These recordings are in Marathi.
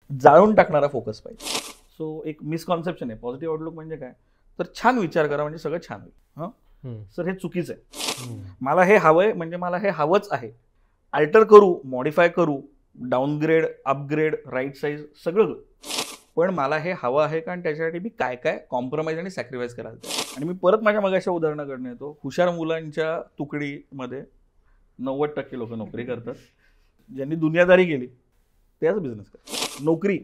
जाळून टाकणारा फोकस पाहिजे. सो एक मिसकॉन्सेप्शन आहे. पॉझिटिव्ह आउटलुक म्हणजे काय, तर छान विचार करा म्हणजे सगळं छान होईल. सर हे चुकीचं आहे. मला हे हवंय म्हणजे मला हे हवंच आहे. अल्टर करू, मॉडिफाय करू, डाऊनग्रेड, अपग्रेड, राईट साईज सगळं, पण मला हे हवं आहे कारण त्याच्यासाठी मी काय काय कॉम्प्रोमाइज आणि सॅक्रिफाईस करायला तयार. आणि मी परत माझ्या मगाच्या उदाहरणाकडनं येतो. हुशार मुलांच्या तुकडीमध्ये 90% लोक नोकरी करतात. ज्यांनी दुनियादारी केली त्याच बिझनेस करतात. नोकरी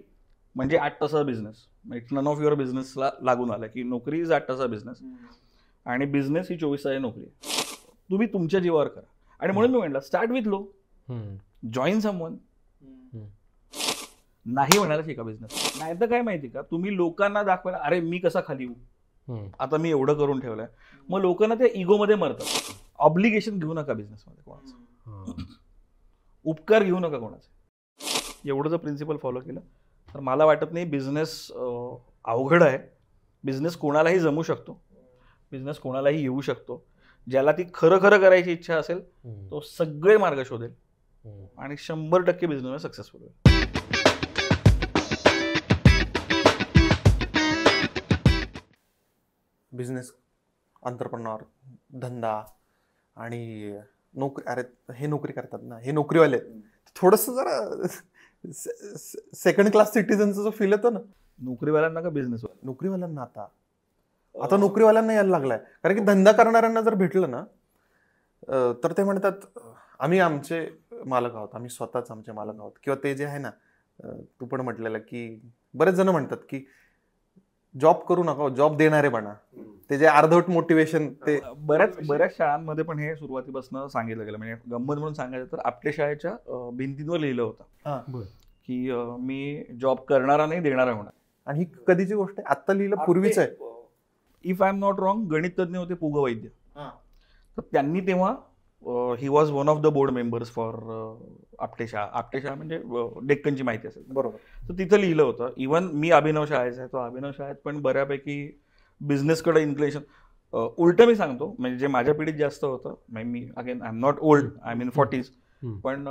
म्हणजे 8 तासाचा business. It's none of your बिझनेसला लागून आलं की नोकरी इज 8 तासाचा बिझनेस आणि बिझनेस ही 24 तासाची नोकरी. तुम्ही तुमच्या जीवावर करा. आणि म्हणून मी म्हटलं start with low, join someone. नाही म्हणायला शिका बिझनेस. नाही तर काय माहिती का, तुम्ही लोकांना दाखवायला अरे मी कसा खाली येऊ, आता मी एवढं करून ठेवलंय, मग लोकांना त्या इगोमध्ये मरतात. ऑब्लिगेशन घेऊ नका बिझनेसमध्ये कोणाचं, उपकार घेऊ नका कोणाचे. एवढं जर प्रिन्सिपल फॉलो केलं तर मला वाटत नाही बिझनेस अवघड आहे. बिझनेस कोणालाही जमू शकतो, बिझनेस कोणालाही येऊ शकतो. ज्याला ती खरं खरं करायची इच्छा असेल तो सगळे मार्ग शोधेल आणि 100% बिझनेस सक्सेसफुल होईल. बिझनेस, एंटरप्रेन्योर, धंदा आणि नोकरी. अरे हे नोकरी करतात ना, हे नोकरीवाले थोडंसं जरा सेकंड क्लास सिटीजनचा जो फील येतो ना. नोकरीवाल्यांना का बिझनेसवाला? नोकरीवाल्यांना आता नोकरीवाल्यांना यायला लागलाय. कारण की धंदा करणाऱ्यांना जर भेटलं ना तर ते म्हणतात आम्ही आमचे मालक आहोत, आम्ही स्वतःच आमचे मालक आहोत. किंवा ते जे आहे ना, तू पण म्हटलेलं की बरेच जण म्हणतात की जॉब करू नका, जॉब देणारे बना. ते जे अर्धवट मोटिवेशन, ते बऱ्याच शाळांमध्ये पण हे सुरुवातीपासून सांगितलं गेलं. म्हणजे गंमत म्हणून सांगायचं तर आपल्या शाळेच्या भिंतींवर लिहिलं होतं की मी जॉब करणारा नाही, देणारा होणार. आणि ही कधीची गोष्ट आहे? आत्ता लिहिलं, पूर्वीच आहे. If I am not wrong, गणित तज्ञ होते पुग वैद्य. तर त्यांनी तेव्हा he was one of the board members for Apte म्हणजे डेक्कनची माहिती असेल बरोबर. तर तिथं लिहिलं होतं. इव्हन मी अभिनव शाळेचा आहे, तो अभिनव शाळेत पण बऱ्यापैकी बिझनेसकडे इन्क्लिनेशन. उलटं मी सांगतो, म्हणजे जे माझ्या पिढीत जास्त होतं, me again I am not old, I mean 40s, पण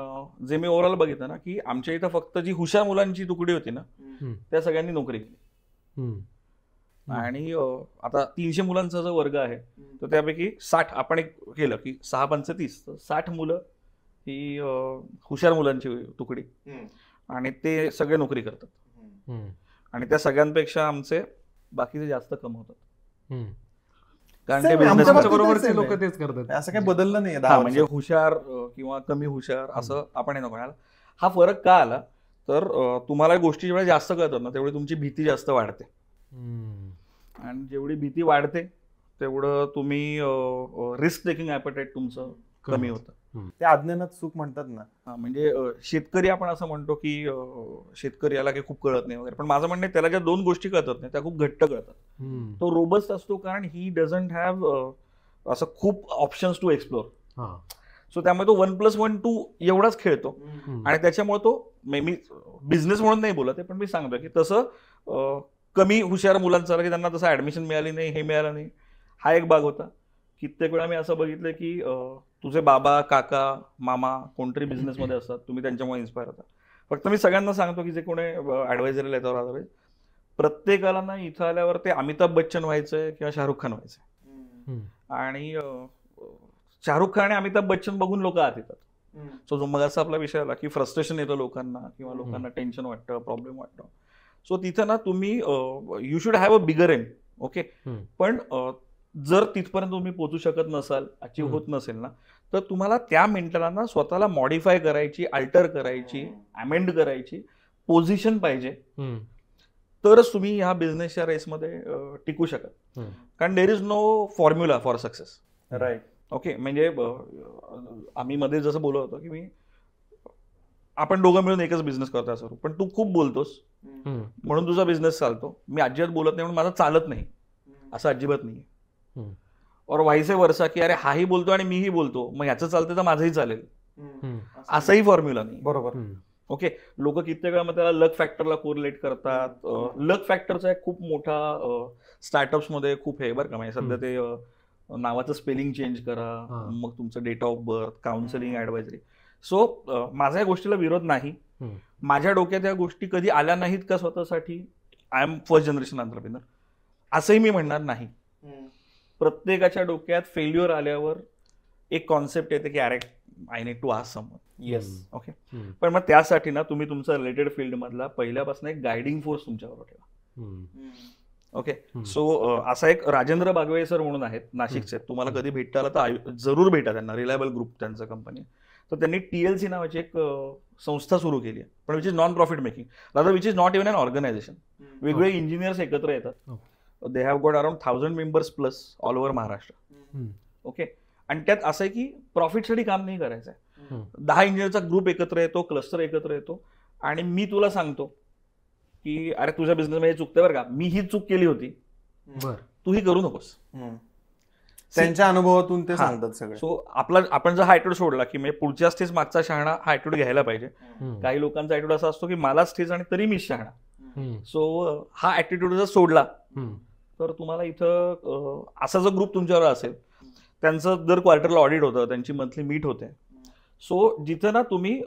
जे मी ओव्हरऑल बघितलं ना की आमच्या इथं फक्त जी हुशार मुलांची तुकडी होती ना त्या सगळ्यांनी नोकरी केली. आणि आता 300 मुलांचा जो वर्ग आहे तर त्यापैकी 60 आपण एक केलं की 6 पंच 30, 60 मुलं ही हुशार मुलांची तुकडी आणि ते सगळे नोकरी करतात. आणि त्या सगळ्यांपेक्षा आमचे बाकीचे जास्त कमवतात कारण ते बिझनेसच्या बरोबरचे लोक तेच करतात. असं काही बदललं नाही. म्हणजे हुशार किंवा कमी हुशार असं आपण हे नको म्हणायला. हा फरक का आला तर तुम्हाला गोष्टी जेवढ्या जास्त कळतात ना तेवढी तुमची भीती जास्त वाढते. आणि जेवढी भीती वाढते तेवढं तुम्ही रिस्क टेकिंग ॲपेटाईट तुमचं कमी होतं. त्या अज्ञानात सुख म्हणतात ना. म्हणजे शेतकरी आपण असं म्हणतो की शेतकरी याला काही खूप कळत नाही वगैरे, पण माझं म्हणणं त्याला ज्या 2 गोष्टी कळतात नाही त्या खूप घट्ट कळतात. तो रोबस्ट असतो कारण ही डझंट हॅव असं खूप ऑप्शन्स टू एक्सप्लोर. सो त्यामुळे तो 1+1 2 एवढाच खेळतो आणि त्याच्यामुळे तो मी बिझनेस म्हणून नाही बोलत आहे, पण मी सांगतो की तसं कमी हुशार मुलांचं की त्यांना तसं ऍडमिशन मिळाली नाही, हे मिळालं नाही, हा एक भाग होता. कित्येक वेळा मी असं बघितलं की तुझे बाबा, काका, मामा कोणतरी बिझनेसमध्ये असतात, तुम्ही त्यांच्यामुळे इन्स्पायर होता. फक्त मी सगळ्यांना सांगतो की जे कोणी ॲडवायझरीला येतात अदरवाईज प्रत्येकाला ना इथं आल्यावर ते अमिताभ बच्चन व्हायचंय किंवा शाहरुख खान व्हायचंय. आणि शाहरुख खान आणि अमिताभ बच्चन बघून लोक आत येतात. सो जो मग असा आपला विषय आला की फ्रस्ट्रेशन येतं लोकांना किंवा लोकांना टेन्शन वाटतं, प्रॉब्लेम वाटतं. सो तिथं ना तुम्ही you should have a bigger aim. Okay, पण जर तिथपर्यंत तुम्ही पोहोचू शकत नसाल, अचीव होत नसेल ना, तर तुम्हाला त्या मेंटलांना स्वतःला मॉडिफाय करायची, अल्टर करायची, अमेंड करायची पोझिशन पाहिजे, तरच तुम्ही ह्या बिझनेसच्या रेसमध्ये टिकू शकत. कारण there is no formula for success. Right. Okay, म्हणजे आम्ही मध्ये जसं बोलत होतो की आपण दोघं मिळून एकच बिझनेस करतो असं, पण तू खूप बोलतोस म्हणून तुझा बिझनेस चालतो, मी अजिबात बोलत नाही म्हणून माझा चालत नाही, असं अजिबात नाही. और व्हाईसे वर्सा की अरे हाही बोलतो आणि मीही बोलतो मग ह्याचं चालतं तर माझंही चालेल, असाही फॉर्म्युला नाही. बरोबर. ओके, लोक कित्येक वेळा मग त्याला लक फॅक्टरला कोरिलेट करतात. लक फॅक्टरचा एक खूप मोठा स्टार्टअप्समध्ये खूप हे बरं का. म्हणजे सध्या ते नावाचं स्पेलिंग चेंज करा, मग तुमचं date of birth, counselling, advisory so माझा या गोष्टीला विरोध नाही. माझ्या डोक्यात या गोष्टी कधी आल्या नाहीत का स्वतःसाठी, I am first generation entrepreneur असंही मी म्हणणार नाही. प्रत्येकाच्या डोक्यात फेल्युअर आल्यावर एक कॉन्सेप्ट येते की अरे I need to ask someone. Yes, okay. पण मग त्यासाठी ना तुम्ही तुमचा रिलेटेड फील्ड मधला पहिल्यापासून एक गायडिंग फोर्स तुमच्याबरोबर ठेवा. ओके. सो असा एक राजेंद्र बागवे सर म्हणून आहेत नाशिकचे, तुम्हाला कधी भेटता आलं तर जरूर भेटा त्यांना. रिलायबल ग्रुप त्यांचं कंपनी. तर त्यांनी TLC नावाची एक संस्था सुरू केली आहे, पण which is non profit making, rather which is not even an organisation. वेगवेगळे इंजिनियर्स एकत्र येतात. They have got around 1000 members plus all over Maharashtra. Okay. आणि त्यात असं आहे की प्रॉफिटसाठी काम नाही करायचं आहे. 10 इंजिनियरचा ग्रुप एकत्र येतो, क्लस्टर एकत्र येतो, आणि मी तुला सांगतो की अरे तुझ्या बिझनेसमध्ये चुकते बरं का, मी ही चूक केली होती, तू ही करू नकोस. त्यांच्या अनुभवातून ते सांगतात सगळे. सो आपण जर हा ॲटिट्यूड सोडला की म्हणजे पुढच्या स्टेज मागचा शहाणा, हा ॲटिट्यूड घ्यायला पाहिजे. काही लोकांचा ॲटिट्यूड असा असतो की मला स्टेज आणि तरी मी शहाणा. सो हा ॲटिट्यूड जर सोडला तर तुम्हाला इथं असा जो ग्रुप तुमच्यावर असेल, त्यांचं दर क्वार्टरला ऑडिट होतं, त्यांची मंथली मीट होते. सो जिथं ना तुम्ही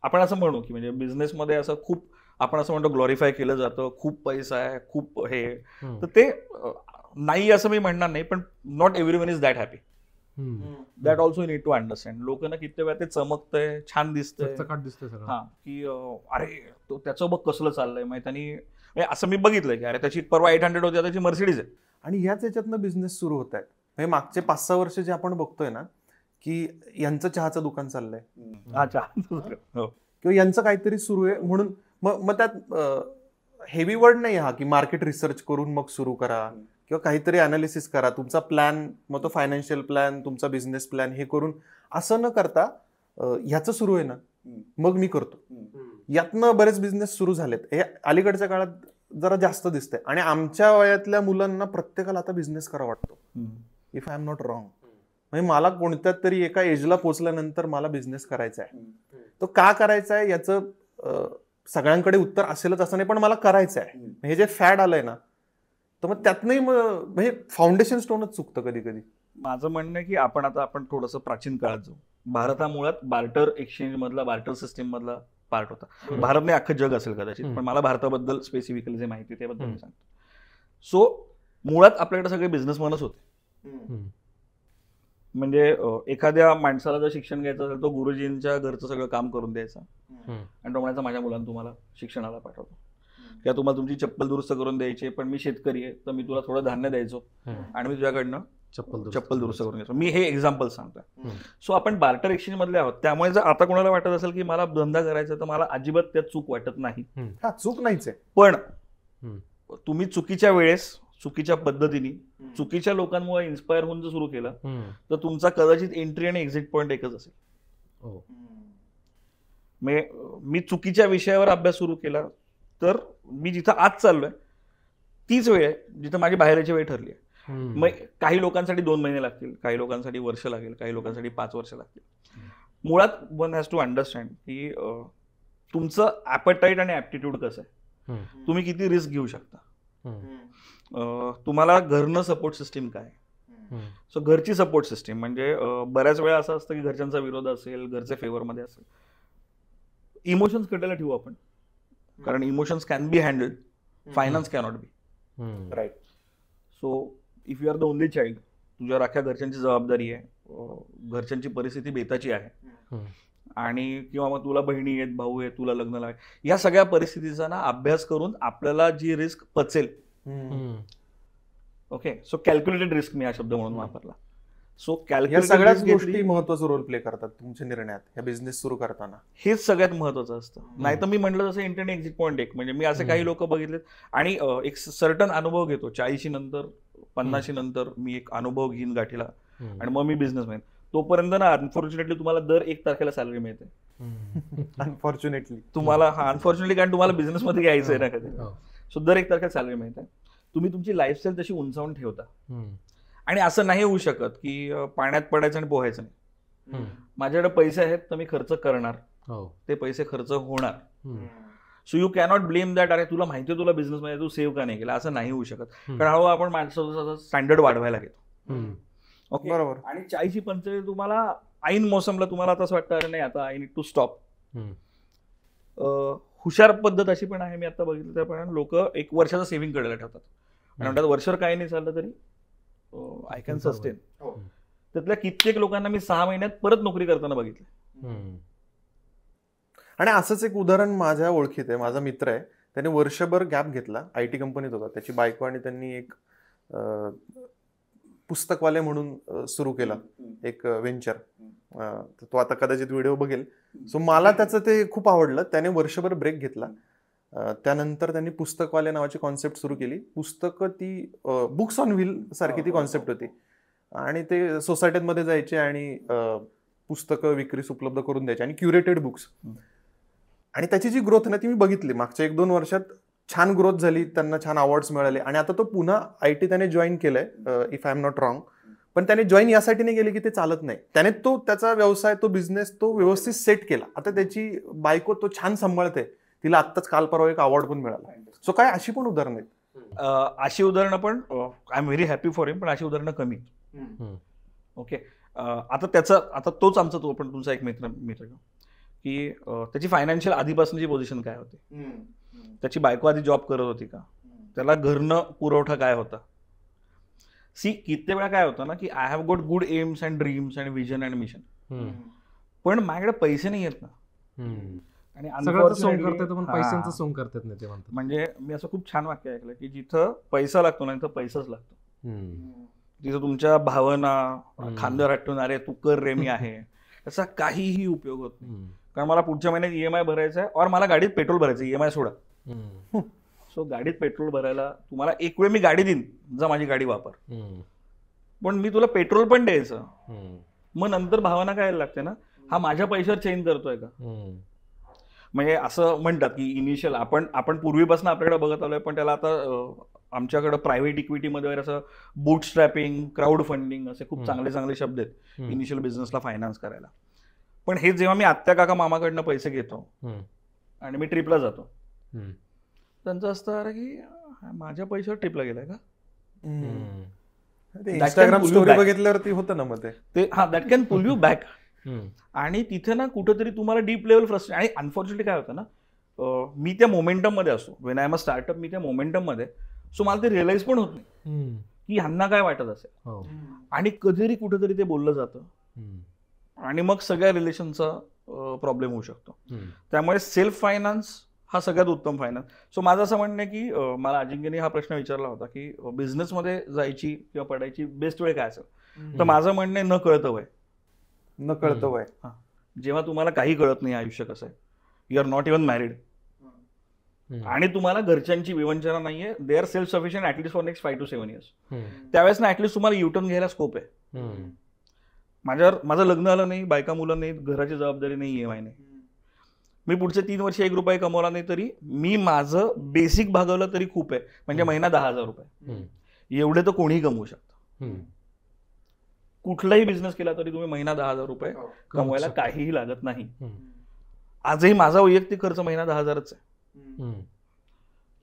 आपण असं म्हणू की म्हणजे बिझनेसमध्ये असं खूप आपण असं म्हणतो ग्लोरिफाय केलं जातं, खूप पैसा आहे, खूप हे, तर ते नाही असं मी म्हणणार नाही, पण not everyone is that happy. That also you need to understand. लोक ना किती वेळा ते चमकतंय, छान दिसतंय, हा की अरे तो त्याचं बघ कसलं चाललंय माहिती. आणि असं मी बघितलंय की अरे त्याची परवा 800 होती, त्याची मर्सिडीज आहे. आणि ह्याच याच्यातनं बिझनेस सुरू होत आहेत. म्हणजे मागचे 5-6 वर्ष जे आपण बघतोय ना की यांचं चहाचं दुकान चाललंय, किंवा यांचं काहीतरी सुरू आहे, म्हणून मग त्यात हेवी वर्ड नाही हा की मार्केट रिसर्च करून मग सुरू करा किंवा काहीतरी अनालिसिस करा, तुमचा प्लॅन, मग तो फायनान्शियल प्लॅन, तुमचा बिझनेस प्लॅन हे करून असं न करता ह्याचं सुरू आहे ना मग मी करतो. यातनं बरेच बिझनेस सुरू झालेत. हे अलीकडच्या काळात जरा जास्त दिसतंय. आणि आमच्या वयातल्या मुलांना प्रत्येकाला आता बिझनेस करा वाटतो, if I am not wrong. म्हणजे मला कोणत्या तरी एका एजला पोहोचल्यानंतर मला बिझनेस करायचा आहे. तो का करायचा आहे याचं सगळ्यांकडे उत्तर असेलच असं नाही, पण मला करायचं आहे. हे जे फॅड आलंय ना, तर मग त्यातनंही म्हणजे फाउंडेशन स्टोनच चुकतं कधी कधी. माझं म्हणणं आहे की आपण थोडंसं प्राचीन काळात जाऊ. भारत हा मुळात बार्टर एक्सचेंज मधला, बार्टर सिस्टीम मधला पार्ट होता. भारत नाही, अख्खं जग असेल कदाचित, पण मला भारताबद्दल स्पेसिफिकली जे माहिती त्याबद्दल मी सांगतो. सो मुळात आपल्याकडे सगळे बिझनेसमॅनच होते. म्हणजे एखाद्या माणसाला जर शिक्षण घ्यायचं असेल तो गुरुजींच्या घरचं सगळं काम करून द्यायचा आणि तो म्हणायचा माझ्या मुलांना तुम्हाला शिक्षणाला पाठवतो, किंवा तुम्हाला तुमची चप्पल दुरुस्त करून द्यायची, पण मी शेतकरी आहे तर मी तुला थोडं धान्य द्यायचो आणि मी तुझ्याकडनं चप्पल दुरुस्त करून घ्यायचो. मी हे एक्झाम्पल सांगतोय. सो आपण बार्टर एक्सचेंज मधले आहोत. त्यामुळे जर आता कोणाला वाटत असेल की मला धंदा करायचा तर मला अजिबात त्यात चूक वाटत नाही. चूक नाहीच आहे, पण तुम्ही चुकीच्या वेळेस, चुकीच्या पद्धतीने, चुकीच्या लोकांमुळे इन्स्पायर होऊन जर सुरू केलं तर तुमचा कदाचित एंट्री आणि एक्झिट पॉईंट एकच असेल. मी चुकीच्या विषयावर अभ्यास सुरू केला तर मी जिथं आज चाललोय तीच वेळ आहे जिथं माझी बाहेरची वेळ ठरली आहे. मग काही लोकांसाठी 2 महिने लागतील, काही लोकांसाठी वर्ष लागेल, काही लोकांसाठी 5 वर्ष लागतील. मुळात वन हॅज टू अंडरस्टँड की तुमचं ॲपेटाईट आणि ॲप्टिट्यूड कसं आहे, तुम्ही किती रिस्क घेऊ शकता, तुम्हाला घरनं सपोर्ट सिस्टीम काय. सो घरची सपोर्ट सिस्टीम म्हणजे बऱ्याच वेळा असं असतं की घरच्यांचा विरोध असेल, घरचे फेवरमध्ये असेल. इमोशन्स कटायला ठेवू आपण, कारण emotions can be handled, finance cannot be. Right. So if you are the only child, तुझ्यावर अख्ख्या घरच्यांची जबाबदारी आहे, घरच्यांची परिस्थिती बेताची आहे, आणि किंवा मग तुला बहिणी आहेत, भाऊ आहेत, तुला लग्न लावाय, या सगळ्या परिस्थितीचा ना अभ्यास करून आपल्याला जी रिस्क पचेल. ओके. सो कॅल्क्युलेटेड रिस्क मी हा शब्द म्हणून वापरला. सो कॅल्क्युलेटेड सगळ्याच गोष्टी महत्त्वाचा रोल प्ले करतात तुमच्या निर्णयात या बिझनेस सुरू करताना. हेच सगळ्यात महत्वाचं असतं. नाही तर मी म्हटलं जसं एंट्री आणि एक्झिट पॉईंट एक, म्हणजे मी असे काही लोक बघितलेत आणि एक सर्टन अनुभव घेतो. 40 नंतर 50 नंतर मी एक अनुभव घेईन गाठीला आणि मग मी बिझनेसमॅन. तोपर्यंत ना अनफॉर्च्युनेटली तुम्हाला दर 1 तारखेला सॅलरी मिळते. अनफॉर्च्युनेटली तुम्हाला, अनफॉर्च्युनेटली, कारण तुम्हाला बिझनेसमध्ये घ्यायचं आहे ना कधी. सो दर 1 तारखेला सॅलरी मिळते. तुम्ही तुमची लाईफस्टाईल तशी उंचावून ठेवता. आणि असं नाही होऊ शकत की पाण्यात पडायचं आणि पोहायचं नाही. माझ्याकडे पैसे आहेत तर मी खर्च करणार, ते पैसे खर्च होणार. So you cannot blame that अरे तुला माहिती आहे तुला बिझनेस मध्ये तू सेव्ह का नाही केला, असं नाही होऊ शकत. कारण हळूहळू आपण माणसाचं स्टँडर्ड वाढवायला घेतो. ओके. बरोबर. आणि 40-45 तुम्हाला ऐन मोसमला तुम्हाला आता असं वाटतं अरे नाही आता आय नीड टू स्टॉप. हुशार पद्धत अशी पण आहे, मी आता बघितलं त्याप्रमाणे लोक 1 वर्षाचं सेव्हिंग करायला ठेवतात आणि म्हणतात वर्षभर काही नाही चाललं तरी आय कॅन सस्टेन. त्यातल्या कित्येक लोकांना मी 6 महिन्यात परत नोकरी करताना बघितलं. आणि असंच एक उदाहरण माझ्या ओळखीत आहे. माझा मित्र आहे, त्याने वर्षभर गॅप घेतला, IT कंपनीत होता. त्याची बायको आणि त्यांनी एक पुस्तकवाले म्हणून सुरू केला एक व्हेंचर. तो आता कदाचित व्हिडिओ बघेल. सो मला त्याचं ते खूप आवडलं. त्याने वर्षभर ब्रेक घेतला. त्यानंतर त्यांनी पुस्तकवाले नावाची कॉन्सेप्ट सुरू केली. पुस्तकं ती बुक्स ऑन व्हील सारखी ती कॉन्सेप्ट होती आणि ते सोसायटीमध्ये जायचे आणि पुस्तकं विक्रीस उपलब्ध करून द्यायचे आणि क्युरेटेड बुक्स. आणि त्याची जी ग्रोथ ना ती मी बघितली मागच्या 1-2 वर्षात. छान ग्रोथ झाली, त्यांना छान अवॉर्ड्स मिळाले आणि आता तो पुन्हा IT त्याने जॉईन केलंय, if I am not wrong. पण त्याने जॉईन यासाठी नाही केले की ते चालत नाही. त्याने तो त्याचा व्यवसाय, तो बिझनेस तो व्यवस्थित सेट केला. आता त्याची बायको तो छान सांभाळते. तिला आत्ताच काल परवा एक अवॉर्ड पण मिळाला. सो काय अशी पण उदाहरणं आहेत. अशी उदाहरणं पण I am very happy for him, पण अशी उदाहरणं कमी. ओके. आता तोच आमचा तो पण तुमचा एक मित्र की त्याची फायनान्शियल आधीपासूनची पोझिशन काय होती, त्याची बायको आधी जॉब करत होती का, त्याला घरनं पुरवठा काय होता. किती वेळा काय होतं ना की I have got good AIIMS and dreams and vision and mission, पण माझ्याकडे पैसे नाही आहेत ना. आणि म्हणजे मी असं खूप छान वाक्य ऐकलं की जिथं पैसा लागतो ना तिथं पैसाच लागतो. तिथं तुमच्या भावना खांद्यावर हटून अरे तू कर रे मी आहे त्याचा काहीही उपयोग होत नाही. कारण मला पुढच्या महिन्यात EMI भरायचा आहे और मला गाडीत पेट्रोल भरायचं, EMI सोडा. सो गाडीत पेट्रोल भरायला तुम्हाला एक वेळ मी गाडी देईन, जा माझी गाडी वापर, पण मी तुला पेट्रोल पण द्यायचं. मग नंतर भावना काय लागते ना, हा माझ्या पैशावर चेंज करतोय का. म्हणजे असं म्हणतात की इनिशियल आपण पूर्वीपासून आपल्याकडे बघत आलोय, पण त्याला आता आमच्याकडे प्रायव्हेट इक्विटीमध्ये वगैरे असं बूट स्ट्रॅपिंग, क्राऊड फंडिंग असे खूप चांगले चांगले शब्द आहेत इनिशियल बिझनेसला फायनान्स करायला. पण हे जेव्हा मी आत्या काका मामाकडनं पैसे घेतो आणि मी ट्रिपला जातो, त्यांचं असतं अरे की माझ्या पैशावर ट्रिपला गेलाय का. इंस्टाग्राम स्टोरी बघितल्यावरती होतं ना मग ते that can pull you back. आणि तिथे ना कुठेतरी तुम्हाला डीप लेवल फ्रस्ट्रेशन. आणि अनफॉर्च्युनेटली काय होतं ना, मी त्या मोमेंटम मध्ये असतो, when I am a startup, मी त्या मोमेंटम मध्ये. सो मला ते रिअलाइज पण होत नाही की ह्यांना काय वाटत असेल, आणि कधीतरी कुठेतरी ते बोललं जातं आणि मग सगळ्या रिलेशनचा प्रॉब्लेम होऊ शकतो. त्यामुळे सेल्फ फायनान्स हा सगळ्यात उत्तम फायनान्स. सो माझं असं म्हणणं आहे की मला अजिंक्यने हा प्रश्न विचारला होता की बिझनेसमध्ये जायची किंवा पडायची बेस्ट वेळ काय असेल, तर माझं म्हणणं आहे न कळतं वय. जेव्हा तुम्हाला काही कळत नाही आयुष्य कसं आहे, you are not even married आणि तुम्हाला घरच्यांची विवंचना नाहीये, they are self sufficient at least for next 5 to 7 years. त्यावेळेस ना ऍटलीस्ट तुम्हाला युटर्न घ्यायला स्कोप आहे. माझं लग्न झालं नाही, बायका मुलं नाही, घराची जबाबदारी नाही, EMI नाही, मी पुढचे 3 वर्ष 1 रुपये कमवला नाही तरी मी माझं बेसिक भागवलं तरी खूप आहे. म्हणजे महिना 10,000 रुपये एवढे तर कोणीही कमवू शकतं. कुठलाही बिझनेस केला तरी तुम्ही महिना 10,000 रुपये कमवायला काहीही लागत नाही. आजही माझा वैयक्तिक खर्च महिना 10,000च आहे.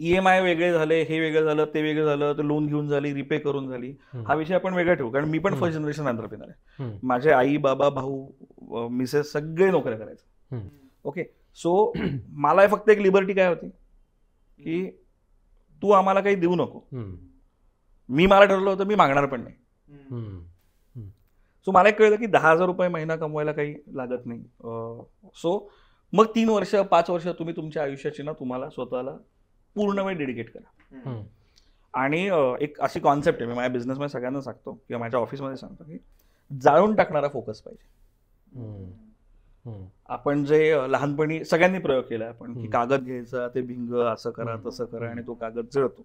EMI वेगळे झाले, हे वेगळं झालं, ते वेगळं झालं, तर लोन घेऊन झाली, रिपे करून झाली, हा विषय आपण वेगळा ठेवू. कारण मी पण फर्स्ट जनरेशन एंटरप्रेन्योर आहे. माझे आई बाबा भाऊ मिसेस सगळे नोकऱ्या करायचे. ओके. सो मला फक्त एक लिबर्टी काय होती की तू आम्हाला काही देऊ नको, मी मला ठरवलं होतं मी मागणार पण नाही. सो मला एक कळलं की 10,000 रुपये महिना कमवायला काही लागत नाही. सो मग 3 वर्ष 5 वर्ष तुम्ही तुमच्या आयुष्याची ना तुम्हाला स्वतःला पूर्ण वेळ डेडिकेट करा. आणि एक अशी कॉन्सेप्ट आहे, मी माझ्या बिझनेसमध्ये सगळ्यांना सांगतो किंवा माझ्या ऑफिसमध्ये सांगतो की जाळून टाकणारा फोकस पाहिजे. आपण जे लहानपणी सगळ्यांनी प्रयोग केला आपण की कागद घ्यायचा, ते भिंग असं करा तसं करा आणि तो कागद जळतो.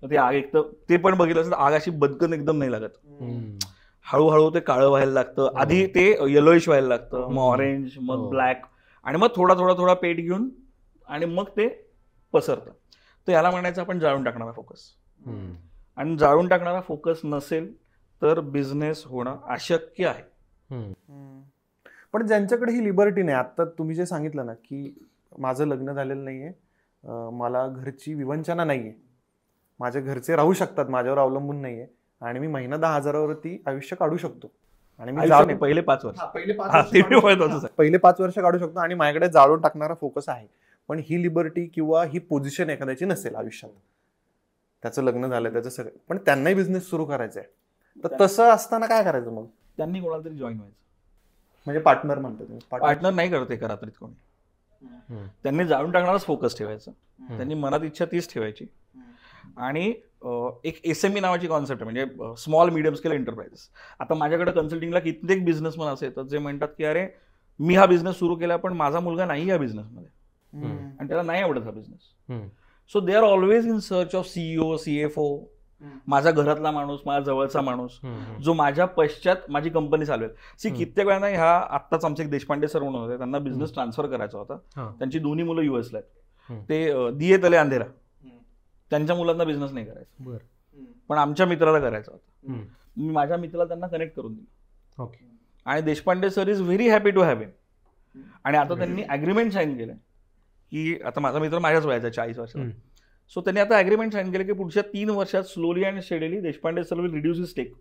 तर ते आग एक तर ते पण बघितलं असेल, आग अशी बदकन एकदम नाही लागत, हळूहळू ते काळं व्हायला लागतं. आधी ते येलोइश व्हायला लागतं, मग ऑरेंज, मग ब्लॅक, आणि मग थोडा पेट घेऊन आणि मग ते पसरतं. तर याला म्हणायचं आपण जाळून टाकणारा फोकस. आणि जाळून टाकणारा फोकस नसेल तर बिझनेस होणं अशक्य आहे. पण ज्यांच्याकडे ही लिबर्टी नाही, आता तुम्ही जे सांगितलं ना की माझं लग्न झालेलं नाहीये, मला घरची विवंचना नाहीये, माझे घरचे राहू शकतात, माझ्यावर अवलंबून नाहीये आणि मी महिना 10,000वरती आयुष्य काढू शकतो. आणि मी आयुष्यात नाही, पहिले 5 वर्ष पहिले 5 वर्ष काढू शकतो आणि माझ्याकडे जाळून टाकणारा फोकस आहे. पण ही लिबर्टी किंवा ही पोझिशन एखाद्याची नसेल आयुष्यात, त्याचं लग्न झालं, त्याचं सगळं, पण त्यांनाही बिझनेस सुरू करायचा आहे, तर तसं असताना काय करायचं मग? त्यांनी कोणाला तरी जॉईन व्हायचं. म्हणजे पार्टनर म्हणतो तुम्ही? पार्टनर नाही करत एका रात्रीत कोणी. त्यांनी जाळून टाकणारच फोकस ठेवायचं, त्यांनी मनात इच्छा तीच ठेवायची. आणि एक SME नावाची कॉन्सेप्ट आहे, म्हणजे स्मॉल मिडियम स्केल एंटरप्राइजेस. आता माझ्याकडे कन्सल्टिंगला कित्येक बिझनेसमन असे येतात जे म्हणतात की अरे मी हा बिझनेस सुरू केला पण माझा मुलगा नाही या बिझनेसमध्ये आणि त्याला नाही आवडत हा business. So they are always in search of CEO, CFO, माझा घरातला माणूस, माझा जवळचा माणूस जो माझ्या पश्चात माझी कंपनी चालवेल. कित्येक वेळा ह्या आत्ताच आमचे एक देशपांडे सर म्हणून होते, त्यांना बिझनेस ट्रान्सफर करायचा होता. त्यांची दोन्ही मुलं US ला आहेत, ते दिये तले अंधेरा, त्यांच्या मुलांना बिझनेस नाही करायचा, पण आमच्या मित्राला करायचा होता. मी माझ्या मित्राला त्यांना कनेक्ट करून दिलं आणि Deshpande sir is very happy to have him. आणि आता त्यांनी अग्रीमेंट साईन केलं की आता माझा मित्र माझ्याच वयाचा 40 वर्षाचा. सो त्यांनी आता अग्रीमेंट साईन केलं की पुढच्या 3 वर्षात slowly and steadily Deshpande sir will reduce his stake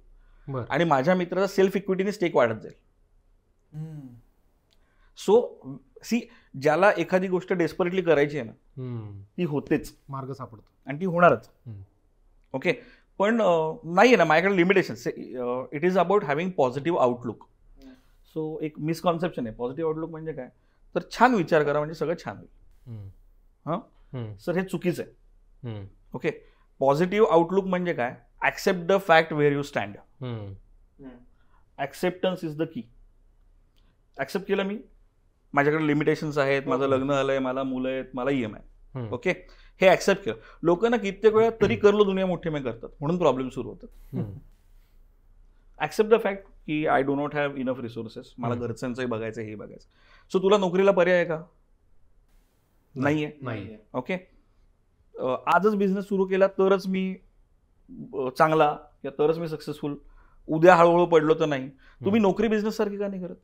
आणि माझ्या मित्राचा सेल्फ इक्विटीने स्टेक वाढत जाईल. सो ज्याला एखादी गोष्ट डेस्परेटली करायची आहे ना ती होतेच, मार्ग सापडतो आणि ती होणारच. ओके, पण नाहीये ना माझ्याकडे limitation. It is about having positive outlook. So एक मिसकॉन्सेप्शन आहे, पॉझिटिव्ह आउटलुक म्हणजे काय, तर छान विचार करा म्हणजे सगळं छान होईल. सर हे चुकीचं आहे. ओके, पॉझिटिव्ह आउटलुक म्हणजे काय, accept the fact where you stand. Acceptance is the key. Accept केलं मी, माझ्याकडे लिमिटेशन्स आहेत, माझं लग्न झालंय, मला मुलं आहेत, मला EMI. ओके, हे ऍक्सेप्ट केलं. लोक ना कित्येक वेळा तरी करलो दुनिया मोठी मी करतात म्हणून प्रॉब्लेम सुरू होतात. ऍक्सेप्ट द फॅक्ट की I do not have enough resources, मला घरच्यांचंही बघायचं, हे बघायचं. सो तुला नोकरीला पर्याय आहे का? नाहीये. ओके, आजच बिझनेस सुरू केला तरच मी चांगला किंवा तरच मी सक्सेसफुल, उद्या हळूहळू पडलो तर नाही. तुम्ही नोकरी बिझनेस सारखी का नाही करत?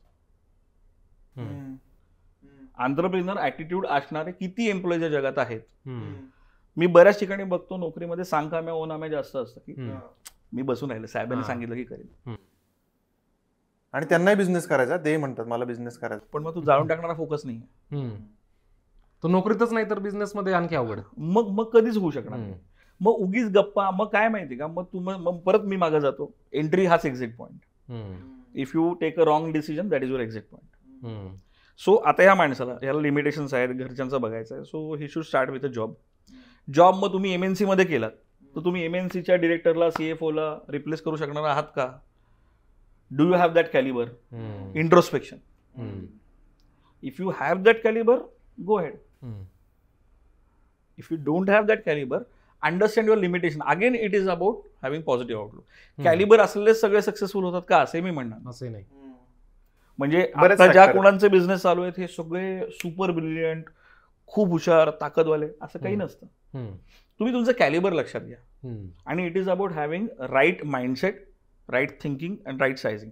एंटरप्रेन्योर ऍटिट्यूड असणारे किती एम्प्लॉईज जगात आहेत. मी बऱ्याच ठिकाणी बघतो नोकरीमध्ये सांगकाम्या ओनाम्या जास्त असतं की मी बसून राहिलो, साहेबांनी सांगितलं की करेल, आणि त्यांनाही बिझनेस करायचा, ते म्हणतात मला बिझनेस करायचा, पण मग तू जाळून टाकणारा फोकस नाही. तो नोकरीतच नाही तर बिझनेस मध्ये आणखी अवघड. मग कधीच होऊ शकणार नाही. मग उगीच गप्पा. मग काय माहिती का, मग परत मी मागे जातो. एंट्री हाच exit point. If you take a wrong decision that is your exit point. So आता ह्या माणसाला ह्याला लिमिटेशन्स आहेत, घरच्यांचं बघायचं आहे, so he should start with a job. मग तुम्ही MNC मध्ये केलात तर तुम्ही MNCच्या डिरेक्टरला, CFOला रिप्लेस करू शकणार आहात का? Do you have that Calibri? Introspection. If you have that Calibri, go head. If you don't have that Calibri, understand your limitation. Again it is about having positive outlook. Calibri असलेले सगळे सक्सेसफुल होतात का असे मी म्हणणार असे नाही. म्हणजे आता ज्या कोणाचे बिझनेस चालू आहेत हे सगळे सुपर ब्रिलियंट, खूप हुशार, ताकदवाले, असं काही नसतं. तुम्ही तुमचं कॅलिबर लक्षात घ्या. आणि it is about having right mindset, right thinking and right sizing.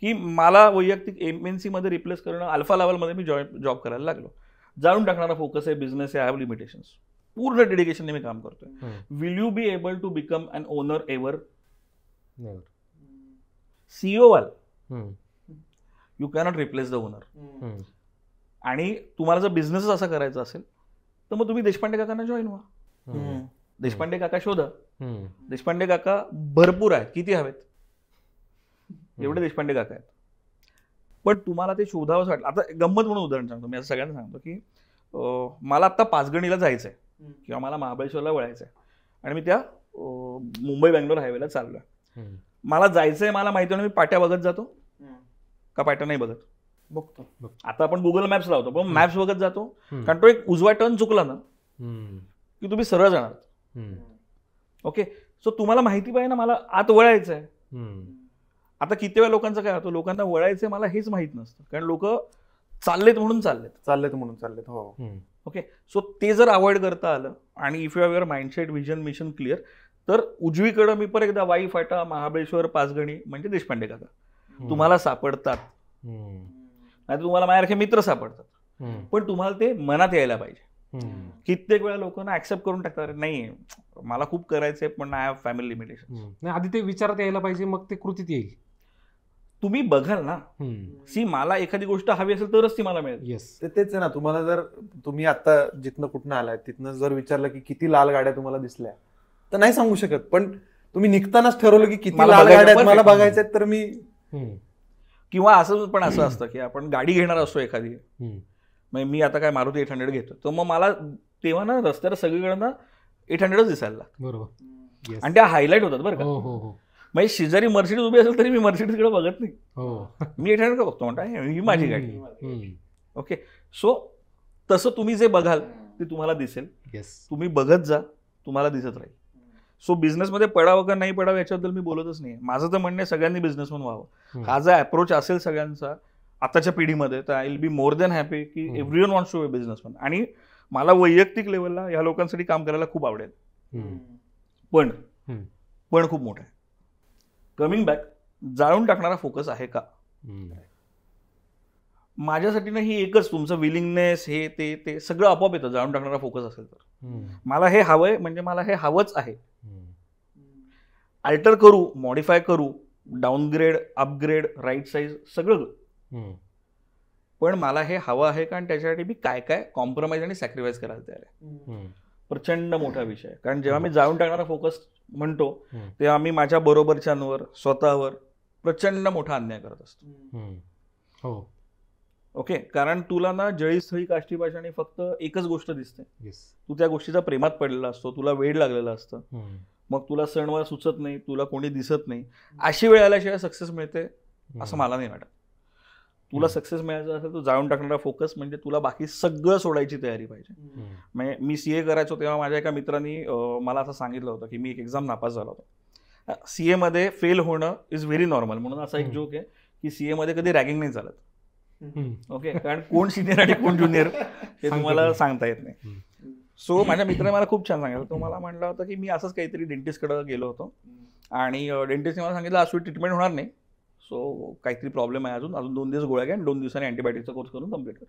की मला वैयक्तिक MNC मध्ये रिप्लेस करणं, अल्फा लेवलमध्ये मी जॉब करायला लागलो. जाणून टाकणारा फोकस आहे, बिझनेस आहे, आय हॅव लिमिटेशन्स, पूर्ण डेडिकेशनने मी काम करतोय. Will you be able to become an owner ever? CEO well you cannot replace the owner. आणि तुम्हाला जर बिझनेसच असा करायचा असेल तर मग तुम्ही देशपांडे काकांना जॉईन व्हा. देशपांडे काका शोधा. देशपांडे काका भरपूर आहेत, किती हवेत एवढे देशपांडे काका आहेत. पण तुम्हाला ते शोधावंच वाटलं. आता गंमत म्हणून उदाहरण सांगतो मी, असं सगळ्यांना सांगतो की मला आत्ता पाचगणीला जायचंय किंवा मला महाबळेश्वरला वळायचंय आणि मी त्या मुंबई बेंगलोर हायवेला चाललोय. मला जायचंय, मला माहिती आहे, मी पाट्या बघत जातो का पाट्या नाही बघत? बघतो. आता आपण गुगल मॅप्स लावतो पण मॅप्स बघत जातो, कारण तो एक उजवा टर्न चुकला ना की तुम्ही सरळ जाणार. ओके, सो तुम्हाला माहिती पाहिजे ना मला आत वळायचं आहे. आता किती वेळा लोकांचं काय होतं, लोकांना वळायचंय मला हेच माहित नसतं, कारण लोक चाललेत म्हणून चाललेत. हो. ओके, सो ते जर अवॉइड करता आलं आणि if you have your mindset, vision, mission clear, तर उजवीकडं मी परत एकदा वाई फाटा, महाबळेश्वर, पाचगणी म्हणजे देशपांडे काका तुम्हाला सापडतात. नाही तुम्हाला माझ्यासारखे मित्र सापडतात, पण तुम्हाला ते मनात यायला पाहिजे. कित्येक वेळा लोकांना ऍक्सेप्ट करून टाकतात, नाही मला खूप करायचंय पण आय हॅव फॅमिली लिमिटेशन. आधी ते विचारात यायला पाहिजे, मग ते कृतीत येईल. तुम्ही बघाल ना, सी मला एखादी गोष्ट हवी असेल तरच ती मला मिळेल. येस, तेच आहे ना. तुम्हाला जर तुम्ही आता जिथनं कुठनं आलाय तिथनं जर विचारलं की किती लाल गाड्या तुम्हाला दिसल्या तर नाही सांगू शकत, पण तुम्ही निघतानाच ठरवलं की किती मला लाल बघायचं, गाड्या मला perfect. बघायच्या आहेत, तर मी किंवा असं पण असं असतं की आपण गाडी घेणार असतो एखादी, म्हणजे मी आता काय मारुती 800 घेतो, तर मग मला तेव्हा ना रस्त्यावर सगळीकडे ना 800च दिसायला लागतं. बरोबर. आणि त्या हायलाईट होतात बरं का. हो हो हो म्हणजे शेजारी मर्सिडीज उभी असेल तरी मी मर्सिडीजकडे बघत नाही, हो. मी 800 बघतो, म्हणता ही माझी गाडी. हम्म. ओके, सो तसं तुम्ही जे बघाल ते तुम्हाला दिसेल. येस. तुम्ही बघत जा, तुम्हाला दिसत राहील. सो बिझनेसमध्ये पडावं का नाही पडावं याच्याबद्दल मी बोलतच नाही. माझं तर म्हणणं आहे सगळ्यांनी बिझनेसमन व्हावं. हा जर अप्रोच असेल सगळ्यांचा आताच्या पिढीमध्ये, तर I will be more than happy की everyone wants to be businessman. आणि मला वैयक्तिक लेवलला या लोकांसाठी काम करायला खूप आवडेल. पण खूप मोठं आहे. कमिंग बॅक, जाळून टाकणारा फोकस आहे का? माझ्यासाठी ना ही एकच, तुमचं विलिंगनेस हे ते सगळं आपोआप येतं जाळून टाकणारा फोकस असेल तर. मला हे हवंय म्हणजे मला हे हवंच आहे. अल्टर करू, मॉडिफाय करू, डाऊनग्रेड, अपग्रेड, राईट साईज सगळं, पण मला हे हवं आहे का, आणि त्याच्यासाठी मी काय काय कॉम्प्रोमाइज आणि सॅक्रिफाईस करायला तयार आहे. प्रचंड मोठा विषय आहे. कारण जेव्हा मी जाळून टाकणारा फोकस म्हणतो तेव्हा मी माझ्या बरोबरच्यांवर, स्वतःवर प्रचंड मोठा अन्याय करत असतो. ओके, कारण तुला ना जळीस्थळी काष्टी पाषाणी फक्त एकच गोष्ट दिसते. तू त्या गोष्टीचा प्रेमात पडलेला असतो, तुला वेळ लागलेला असतं, मग तुला सणवार सुचत नाही, तुला कोणी दिसत नाही. अशी वेळ आल्याशिवाय सक्सेस मिळते असं मला नाही वाटत. तुला सक्सेस मिळायचं असेल तर जाळून टाकणारा फोकस म्हणजे तुला बाकी सगळं सोडायची तयारी पाहिजे. म्हणजे मी सीए करायचो तेव्हा माझ्या एका मित्रांनी मला असं सांगितलं होतं की मी एक एक्झाम नापास झाला होता. सीए मध्ये फेल होणं इज व्हेरी नॉर्मल, म्हणून असा एक जोक आहे की सीए मध्ये कधी रॅगिंग नाही चालत. ओके, कारण कोण सिनियर आणि कोण ज्युनियर हे तुम्हाला सांगता येत नाही. सो माझ्या मित्राने मला खूप छान सांगितलं. तो मला म्हटलं होतं की मी असंच काहीतरी डेंटिस्टकडे गेलो होतो आणि डेंटिस्टने मला सांगितलं आज ट्रीटमेंट होणार नाही, सो काहीतरी प्रॉब्लेम आहे, अजून 2 दिवस गोळ्या घ्या आणि 2 दिवसांनी अँटीबायोटिकचा कोर्स करून कम्प्लीट कर.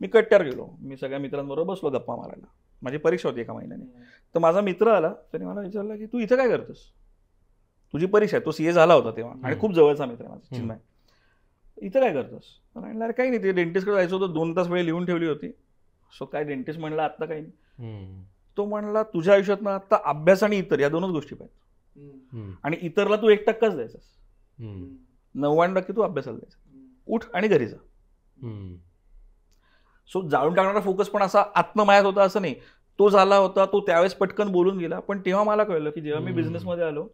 मी कट्ट्यावर गेलो, मी सगळ्या मित्रांबरोबर बसलो गप्पा मारायला. माझी परीक्षा होती 1 महिन्याने. तर माझा मित्र आला, त्याने मला विचारलं की तू इथं काय करतोस, तुझी परीक्षा आहे. तो सीए झाला होता तेव्हा आणि खूप जवळचा मित्र आहे माझा, चिन्मय. इथं काय करतोस? म्हणलं अरे काही नाही, ते डेंटिस्टकडे जायचं होतं, 2 तास वेळ लिहून ठेवली होती. सो काय डेंटिस्ट म्हणला आत्ता काही नाही. तो म्हणला तुझ्या आयुष्यात ना आता अभ्यास आणि इतर या 2च गोष्टी पाहिजे, आणि इतरला तू 1% द्यायचास, 99% तू अभ्यासाला द्यायचा. उठ आणि घरी जा. सो जाळून टाकणारा फोकस पण असा आत्ममायात होता असं नाही. तो झाला होता, तो त्यावेळेस पटकन बोलून गेला. पण तेव्हा मला कळलं की जेव्हा मी बिझनेसमध्ये आलो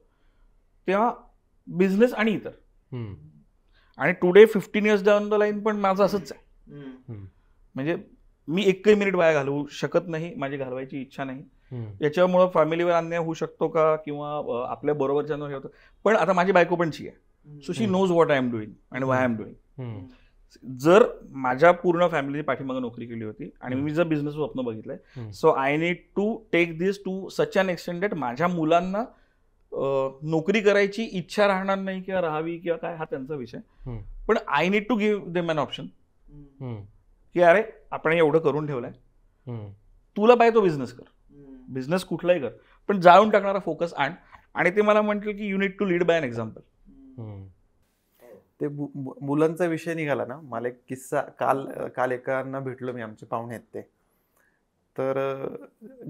तेव्हा बिझनेस आणि इतर, आणि today 15 years down the line पण माझं असंच आहे. म्हणजे मी एकही मिनिट वाया घालवू शकत नाही, माझी घालवायची इच्छा नाही. याच्यामुळं फॅमिलीवर अन्याय होऊ शकतो का, किंवा आपल्या बरोबरच्यांवर हे होतं. पण आता माझी बायको पण ची आहे, so she knows what I am doing and why I am doing. जर माझ्या पूर्ण फॅमिली पाठीमागे नोकरी केली होती आणि मी जर बिझनेस स्वप्न बघितलंय, so I need to take this to such an extend that माझ्या मुलांना नोकरी करायची इच्छा राहणार नाही किंवा राहावी किंवा काय, हा त्यांचा विषय. पण I need to give them an option की अरे आपण एवढं करून ठेवलंय, तुला पाहिजे तो बिझनेस कर, बिझनेस कुठलाही कर, पण जाळून टाकणारा फोकस आण. आणि ते मला म्हटलं की you need to lead by an example. ते मुलांचा विषय निघाला ना, मला एक किस्सा, काल एकांना भेटलो मी, आमचे पाहुणे आहेत ते. तर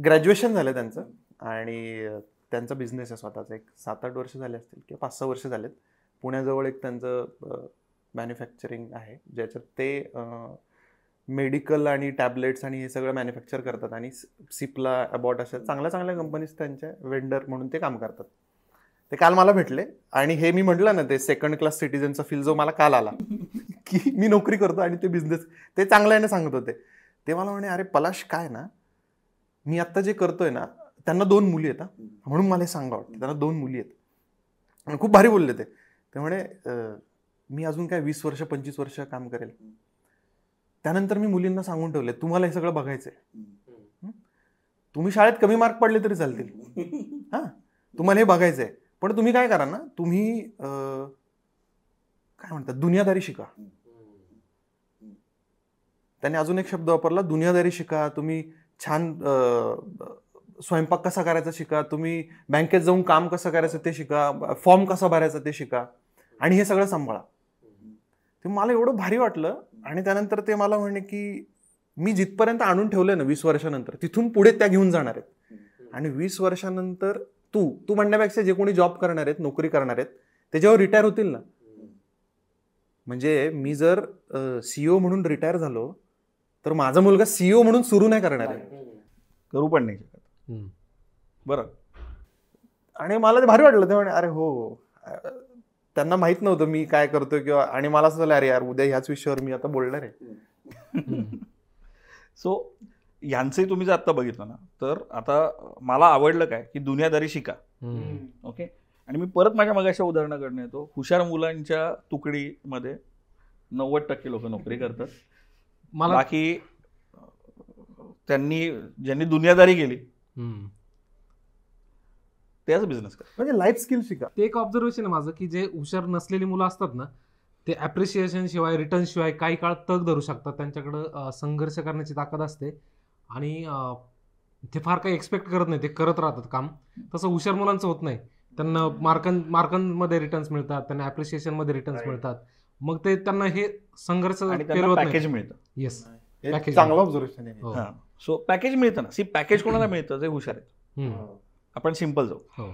ग्रॅज्युएशन झालं त्यांचं आणि त्यांचा बिझनेस आहे स्वतःचा. एक 7-8 वर्ष झाले असतील किंवा 5-6 वर्ष झालेत. पुण्याजवळ एक त्यांचं मॅन्युफॅक्चरिंग आहे ज्याच्यात ते मेडिकल आणि टॅबलेट्स आणि हे सगळं मॅन्युफॅक्चर करतात, आणि सिप्ला, अबॉट अशा चांगल्या चांगल्या कंपनीज त्यांच्या वेंडर म्हणून ते काम करतात. ते काल मला भेटले आणि हे मी म्हटलं ना, ते 2nd क्लास सिटीजनचा फील जो मला काल आला की मी नोकरी करतो आणि ते बिझनेस, ते चांगल्याने सांगत होते. ते मला म्हणे अरे पलाश काय ना, मी आत्ता जे करतोय ना, त्यांना 2 मुली आहेत, म्हणून मला हे सांगा वाटतं, त्यांना 2 मुली आहेत. आणि खूप भारी बोलले ते. ते म्हणे मी अजून काय 20 वर्ष 25 वर्ष काम करेल, त्यानंतर मी मुलींना सांगून ठेवले तुम्हाला हे सगळं बघायचंय, तुम्ही शाळेत कमी मार्क पडले तरी चालतील, तुम्हाला हे बघायचंय, पण तुम्ही काय करा ना, तुम्ही काय म्हणतात दुनियादारी शिका. त्याने अजून एक शब्द वापरला, दुनियादारी शिका. तुम्ही छान स्वयंपाक कसा करायचा शिका, तुम्ही बँकेत जाऊन काम कसं करायचं ते शिका, फॉर्म कसा भरायचा ते शिका, आणि हे सगळं सांभाळा. ते मला एवढं भारी वाटलं. आणि त्यानंतर ते मला म्हणे की मी जिथपर्यंत आणून ठेवलंय ना 20 वर्षानंतर, तिथून पुढे त्या घेऊन जाणार आहेत. आणि 20 वर्षानंतर तू म्हणण्यापेक्षा जे कोणी जॉब करणार आहेत, नोकरी करणार आहेत, ते जेव्हा रिटायर होतील ना, म्हणजे मी जर सीईओ म्हणून रिटायर झालो तर माझा मुलगा सीईओ म्हणून सुरू नाही करणार आहे, करू पण नाही शकत. बरं. आणि मला ते भारी वाटलं. ते म्हणे अरे हो, त्यांना माहित नव्हतं मी काय करतोय किंवा, आणि मला असं झालं अरे यार उद्या ह्याच विषयावर मी आता बोलणार आहे. सो ह्यांचंही तुम्ही जर आता बघितलं ना, तर आता मला आवडलं काय की दुनियादारी शिका. ओके. आणि मी परत माझ्या मगाच्या उदाहरणाकडनं येतो. हुशार मुलांच्या तुकडीमध्ये 90% लोक नोकरी करतात. बाकी ज्यांनी दुनियादारी केली त्याच बिझनेस करतात. म्हणजे लाईफ स्किल शिका. ते एक ऑब्झर्वेशन आहे माझं की जे हुशार नसलेली मुलं असतात ना, ते ॲप्रिशिएशन शिवाय, रिटर्न शिवाय काही काळ तग धरू शकतात. त्यांच्याकडं संघर्ष करण्याची ताकद असते आणि ते फार काही एक्सपेक्ट करत नाही, ते करत राहतात काम. तसं हुशार मुलांचं होत नाही. त्यांना मार्कांमध्ये रिटर्न्स मिळतात, त्यांना ॲप्रिशिएशनमध्ये रिटर्न्स मिळतात. मग ते त्यांना हे संघर्ष पॅकेज मिळतं. येस, चांगलं ऑब्झर्वेशन आहे. सो पॅकेज मिळतं ना. पॅकेज कोणाला मिळतं? जे हुशार आहेत. आपण सिंपल जाऊ.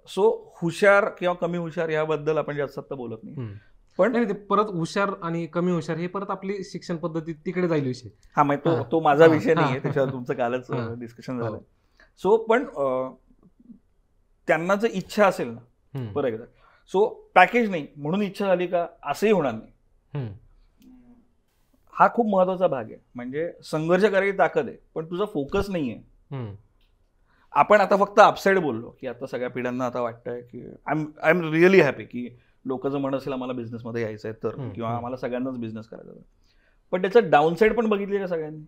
सो हुशार किंवा कमी हुशार याबद्दल आपण जास्त आता बोलत नाही. पण नाही, ते परत हुशार आणि कमी हुशार हे परत आपली शिक्षण पद्धती तिकडे जाईल विषय. हा, मग तो माझा विषय नाहीये, त्याच्यावर तुमचं कालच डिस्कशन झालं. सो पण त्यांना जर इच्छा असेल ना, बरं एकदा, सो पॅकेज नाही म्हणून इच्छा झाली का असंही होणार नाही. हा खूप महत्वाचा भाग आहे. म्हणजे संघर्ष करायची ताकद आहे, पण तुझा फोकस नाहीये. आपण आता फक्त अपसाईड बोललो की आता सगळ्या पिढ्यांना आता वाटतंय की आय एम रिअली हॅपी की लोक जर म्हणत असेल आम्हाला बिझनेसमध्ये यायचं आहे तर, किंवा आम्हाला सगळ्यांनाच बिझनेस करायचा आहे. पण त्याचं डाऊनसाईड पण बघितली का सगळ्यांनी?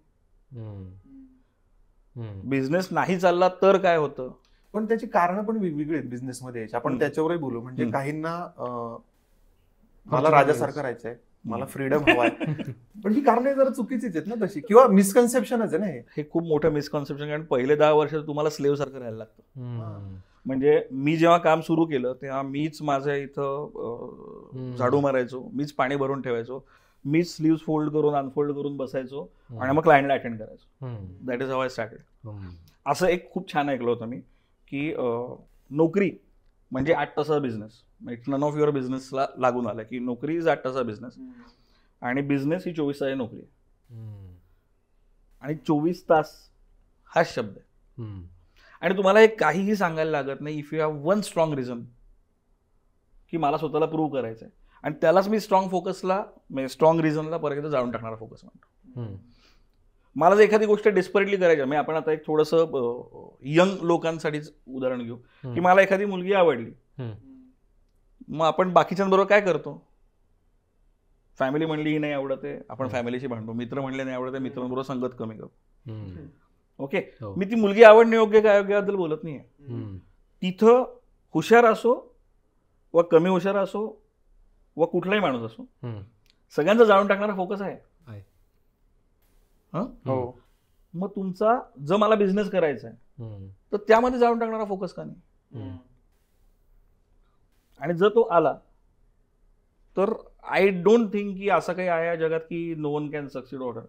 बिझनेस नाही चालला तर काय होतं? पण त्याची कारणं पण वेगवेगळी आहेत बिझनेसमध्ये यायची. आपण त्याच्यावरही बोलू. म्हणजे काहींना मला राजासारखं राहायचंय, मला फ्रीडम हवाय, पण ही कारणं जरा चुकीचीच आहेत ना तशी, किंवा मिसकन्सेप्शनच आहे ना हे खूप मोठं मिसकन्सेप्शन. कारण पहिले 10 वर्ष तुम्हाला स्लेव्ह सारखं राहायला लागतं. म्हणजे मी जेव्हा काम सुरू केलं तेव्हा मीच माझ्या इथं झाडू मारायचो, मीच पाणी भरून ठेवायचो, मीच स्लीव्स फोल्ड करून अनफोल्ड करून बसायचो आणि मग क्लायंटला अटेंड करायचो. That is how I started. असं एक खूप छान ऐकलं होतं मी की नोकरी म्हणजे 8 तासाचा business. It's none of your बिझनेसला लागून आलं की नोकरी इज 8 तासाचा बिझनेस आणि बिझनेस ही 24 तासाची नोकरी आहे. आणि 24 तास हा शब्द आहे. आणि तुम्हाला हे काहीही सांगायला लागत नाही. If you have one strong reason की मला स्वतःला प्रूव्ह करायचं आहे, आणि त्यालाच मी स्ट्रॉंग फोकसला, म्हणजे स्ट्रॉंग रिझनला परत जाळून टाकणारा फोकस म्हणतो. मला जर एखादी गोष्ट डेस्परेटली करायची, म्हणजे आपण आता एक थोडंसं यंग लोकांसाठीच उदाहरण घेऊ की मला एखादी मुलगी आवडली, मग आपण बाकीच्यांबरोबर काय करतो? फॅमिली म्हणली ही नाही आवडत आहे, आपण फॅमिलीशी भांडतो. मित्र म्हणले नाही आवडत आहे, मित्रांबरोबर संगत कमी करतो. ओके. मी ती मुलगी आवडणे योग्य काय योग्याबद्दल बोलत नाहीये. तिथं हुशार असो व कमी हुशार असो व कुठलाही माणूस असो, सगळ्यांचा जाळून टाकणारा फोकस आहे. मग तुमचा जर मला बिझनेस करायचा आहे तर त्यामध्ये जाळून टाकणारा फोकस का नाही? आणि जर तो आला तर आय डोंट थिंक की असं काही आहे या जगात की no one can succeed order.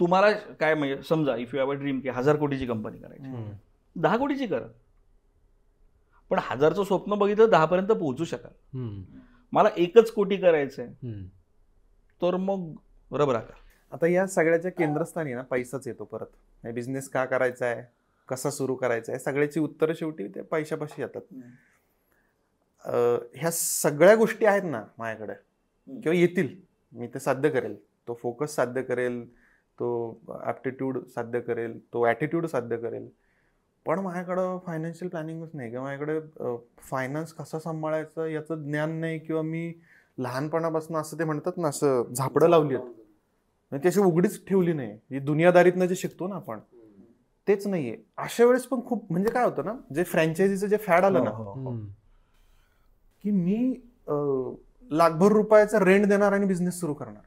तुम्हाला काय, म्हणजे समजा if you have a dream की 1000 कोटीची कंपनी करायची, 10 कोटीची करा, पण 1000चं स्वप्न बघितलं 10 पर्यंत पोहोचू शकाल. मला 1च कोटी करायचंय तर मग रबर आकार. आता या सगळ्याच्या केंद्रस्थानी ना पैसाच येतो परत. बिझनेस का करायचा आहे, कसा सुरू करायचा आहे, सगळ्याची उत्तरं शेवटी त्या पैशापाशी येतात. ह्या सगळ्या गोष्टी आहेत ना माझ्याकडे, किंवा येतील, मी ते साध्य करेल. तो फोकस साध्य करेल, तो ॲप्टिट्यूड साध्य करेल, तो ॲटिट्यूड साध्य करेल. पण माझ्याकडं फायनान्शियल प्लॅनिंगच नाही, किंवा माझ्याकडे फायनान्स कसा सांभाळायचं याचं ज्ञान नाही, किंवा मी लहानपणापासून असं ते म्हणतात ना असं झापडं लावली आहेत, म्हणजे त्याची उघडीच ठेवली नाही. ही दुनियादारीतनं जे शिकतो ना आपण तेच नाहीये. अशा वेळेस पण खूप, म्हणजे काय होतं ना, जे फ्रँचायझीचं जे फॅड आलं ना, की मी लाखभर रुपयाचा रेंट देणार आणि बिझनेस सुरू करणार.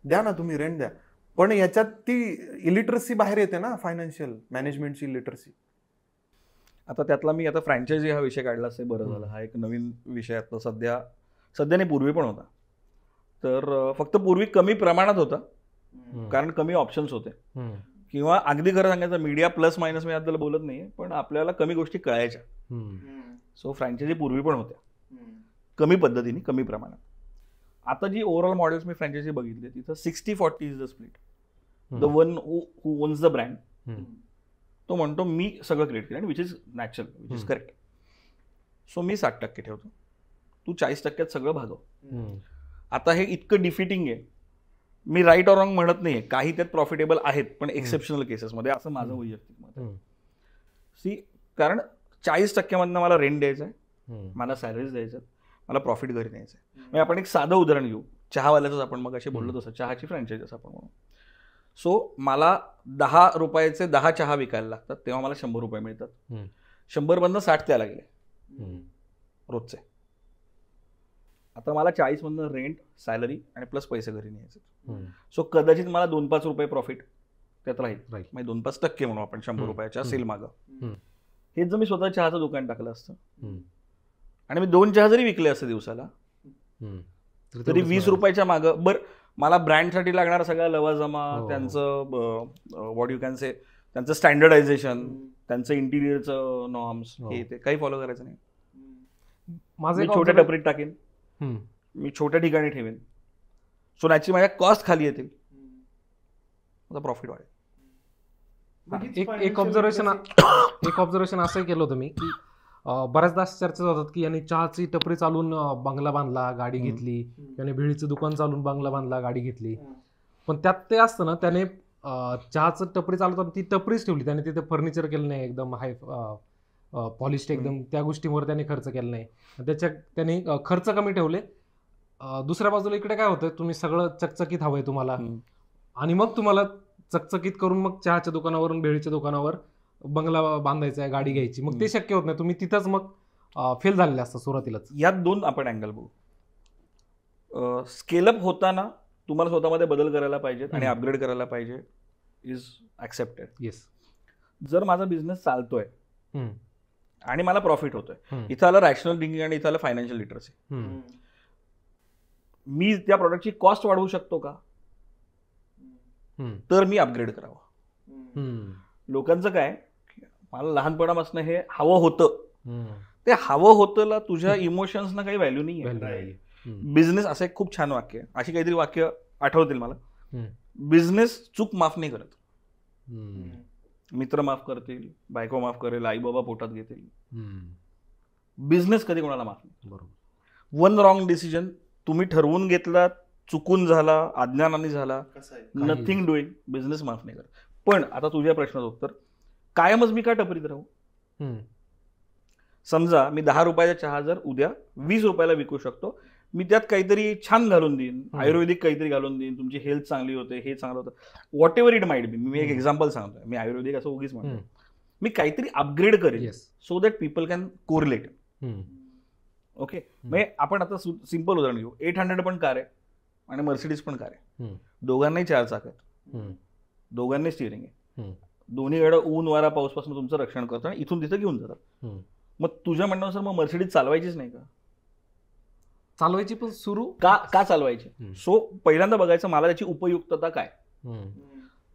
द्या ना तुम्ही, रेंट द्या, पण याच्यात ती इलिटरसी बाहेर येते ना, फायनान्शियल मॅनेजमेंटची इलिटरसी. आता त्यातला मी आता फ्रँचायझी हा विषय काढला असे बरं झालं. हा एक नवीन विषय आता सध्या सध्या नाही, पूर्वी पण होता. तर फक्त पूर्वी कमी प्रमाणात होता कारण कमी ऑप्शन्स होते, किंवा अगदी खरं सांगायचं मीडिया प्लस मायनस मी आपल्याला बोलत नाहीये, पण आपल्याला कमी गोष्टी कळायच्या. सो फ्रँचायझी पूर्वी पण होत्या, कमी पद्धतीने, कमी प्रमाणात. आता जी ओव्हरऑल मॉडेल्स मी फ्रँचायझी बघितली तिथं 60-40 is the split. The one who owns the brand तो म्हणतो मी सगळं क्रिएट केलं, which is natural, which is correct. So मी 60% ठेवतो, तू 40% सगळं भागव. आता हे इतकं डिफिटिंग आहे, मी राईट ऑर रॉंग म्हणत नाहीये, काही त्यात प्रॉफिटेबल आहेत पण एक्सेप्शनल केसेसमध्ये, असं माझं वैयक्तिक मत आहे. सी, कारण 40% मधनं मला रेंट द्यायचं आहे, मला सॅलरीज द्यायचं, मला प्रॉफिट घरी द्यायचं आहे. म्हणजे आपण एक साधं उदाहरण घेऊ, चहावाल्याचंच आपण मग असे बोललो तसं, चहाची फ्रँचायझी असं आपण म्हणू. सो मला 10 रुपयाचे 10 चहा विकायला लागतात, तेव्हा मला 100 रुपये मिळतात. 100 मधनं 60 त्याला गेले रोजचे. आता मला 40 मधनं रेंट, सॅलरी आणि प्लस पैसे घरी न्यायचे. सो कदाचित मला 2-5 रुपये प्रॉफिट त्यात राहील, म्हणजे 2-5% म्हणू आपण 100 रुपयाच्या सेल मागं. हेच जर मी स्वतः चहाचं दुकान टाकलं असतं आणि मी 2 चहा जरी विकले असते दिवसाला, तरी 20 रुपयाच्या मागं. बरं, मला ब्रँडसाठी लागणारा सगळा लवाजमा, त्यांचं व्हॉट यू कॅन से, त्यांचं स्टँडर्डायझेशन, त्यांचं इंटिरियरचं नॉर्म्स, हे ते काही फॉलो करायचं नाही. मी छोट्या टपरीत टाकेन, मी छोट्या ठिकाणी ठेवेन, सो नॅचरली माझ्या कॉस्ट खाली येतील, माझा प्रॉफिट वाढेल. एक ऑब्झर्वेशन असं केलं होतं मी की बऱ्याचदा चर्चा होतात की यांनी चहाची टपरी चालून बंगला बांधला, गाडी घेतली, याने भेळीचं दुकान चालून बंगला बांधला, गाडी घेतली. पण त्यात ते असतं ना, त्याने चहाचं टपरी चालवताना ती टपरीच ठेवली, त्याने तिथे फर्निचर केलं नाही, एकदम हाय पॉलिश एकदम, त्या गोष्टींवर त्याने खर्च केला नाही, त्याने खर्च कमी ठेवले. दुसऱ्या बाजूला इकडे काय होतं, तुम्ही सगळं चकचकीत हवंय तुम्हाला, आणि मग तुम्हाला चकचकीत करून मग चहाच्या दुकानावरून भेळीच्या दुकानावर बंगला बांधायचा आहे, गाडी घ्यायची, मग ते शक्य होत नाही. तुम्ही तिथंच मग फेल झालेले असतं सुरुवातीलाच. यात 2 आपण अँगल बघू. स्केलअप होताना तुम्हाला स्वतःमध्ये बदल करायला पाहिजेत आणि अपग्रेड करायला पाहिजे, इज ऍक्सेप्टेड. येस. जर माझा बिझनेस चालतोय आणि मला प्रॉफिट होतोय, इथं आलं रॅशनल थिंकिंग आणि इथं आलं फायनान्शियल लिटरसी. मी त्या प्रॉडक्टची कॉस्ट वाढवू शकतो का, तर मी अपग्रेड करावं. लोकांचं काय, मला लहानपणापासून हे हवं होतं, ते हवं होतंला तुझ्या इमोशन्सना काही व्हॅल्यू नाही आहे. बिझनेस असं एक खूप छान वाक्य आहे, अशी काहीतरी वाक्य आठवतील मला. बिझनेस चूक माफ नाही करत. मित्र माफ करतील, बायको माफ करेल, आई बाबा पोटात घेतील, बिझनेस कधी कोणाला माफ नाही. बरोबर. वन रॉंग डिसिजन तुम्ही ठरवून घेतला, चुकून झाला, अज्ञानाने झाला, नथिंग डुईंग, बिझनेस माफ नाही करत. पण आता तुझ्या प्रश्नाचं उत्तर, कायमच मी का टपरीत राहू? समजा मी 10 रुपयाचा चहा जर उद्या 20 रुपयाला विकू शकतो, मी त्यात काहीतरी छान घालून देईन, आयुर्वेदिक काहीतरी घालून देईन, तुमची हेल्थ चांगली होते, हे चांगलं होतं, whatever it might be. मी एक एक्झाम्पल सांगतोय, मी आयुर्वेदिक असं उगीच म्हणतो, मी काहीतरी अपग्रेड करेन so that people can correlate. Okay, म्हणजे आपण आता सिंपल उदाहरण घेऊ, 800 पण कार आहे आणि मर्सिडीज पण कार आहे, दोघांनाही 4 चाक आहेत, दोघांनी स्टिअरिंग आहे, दोन्हीकडे ऊन वारा पाऊस पासून तुमचं रक्षण करतो आणि इथून तिथं घेऊन जातात. मग तुझ्या म्हणण्यानुसार मग मर्सिडीज चालवायचीच नाही का? चालवायची, पण सुरू का चालवायची? सो पहिल्यांदा बघायचं मला त्याची उपयुक्तता काय.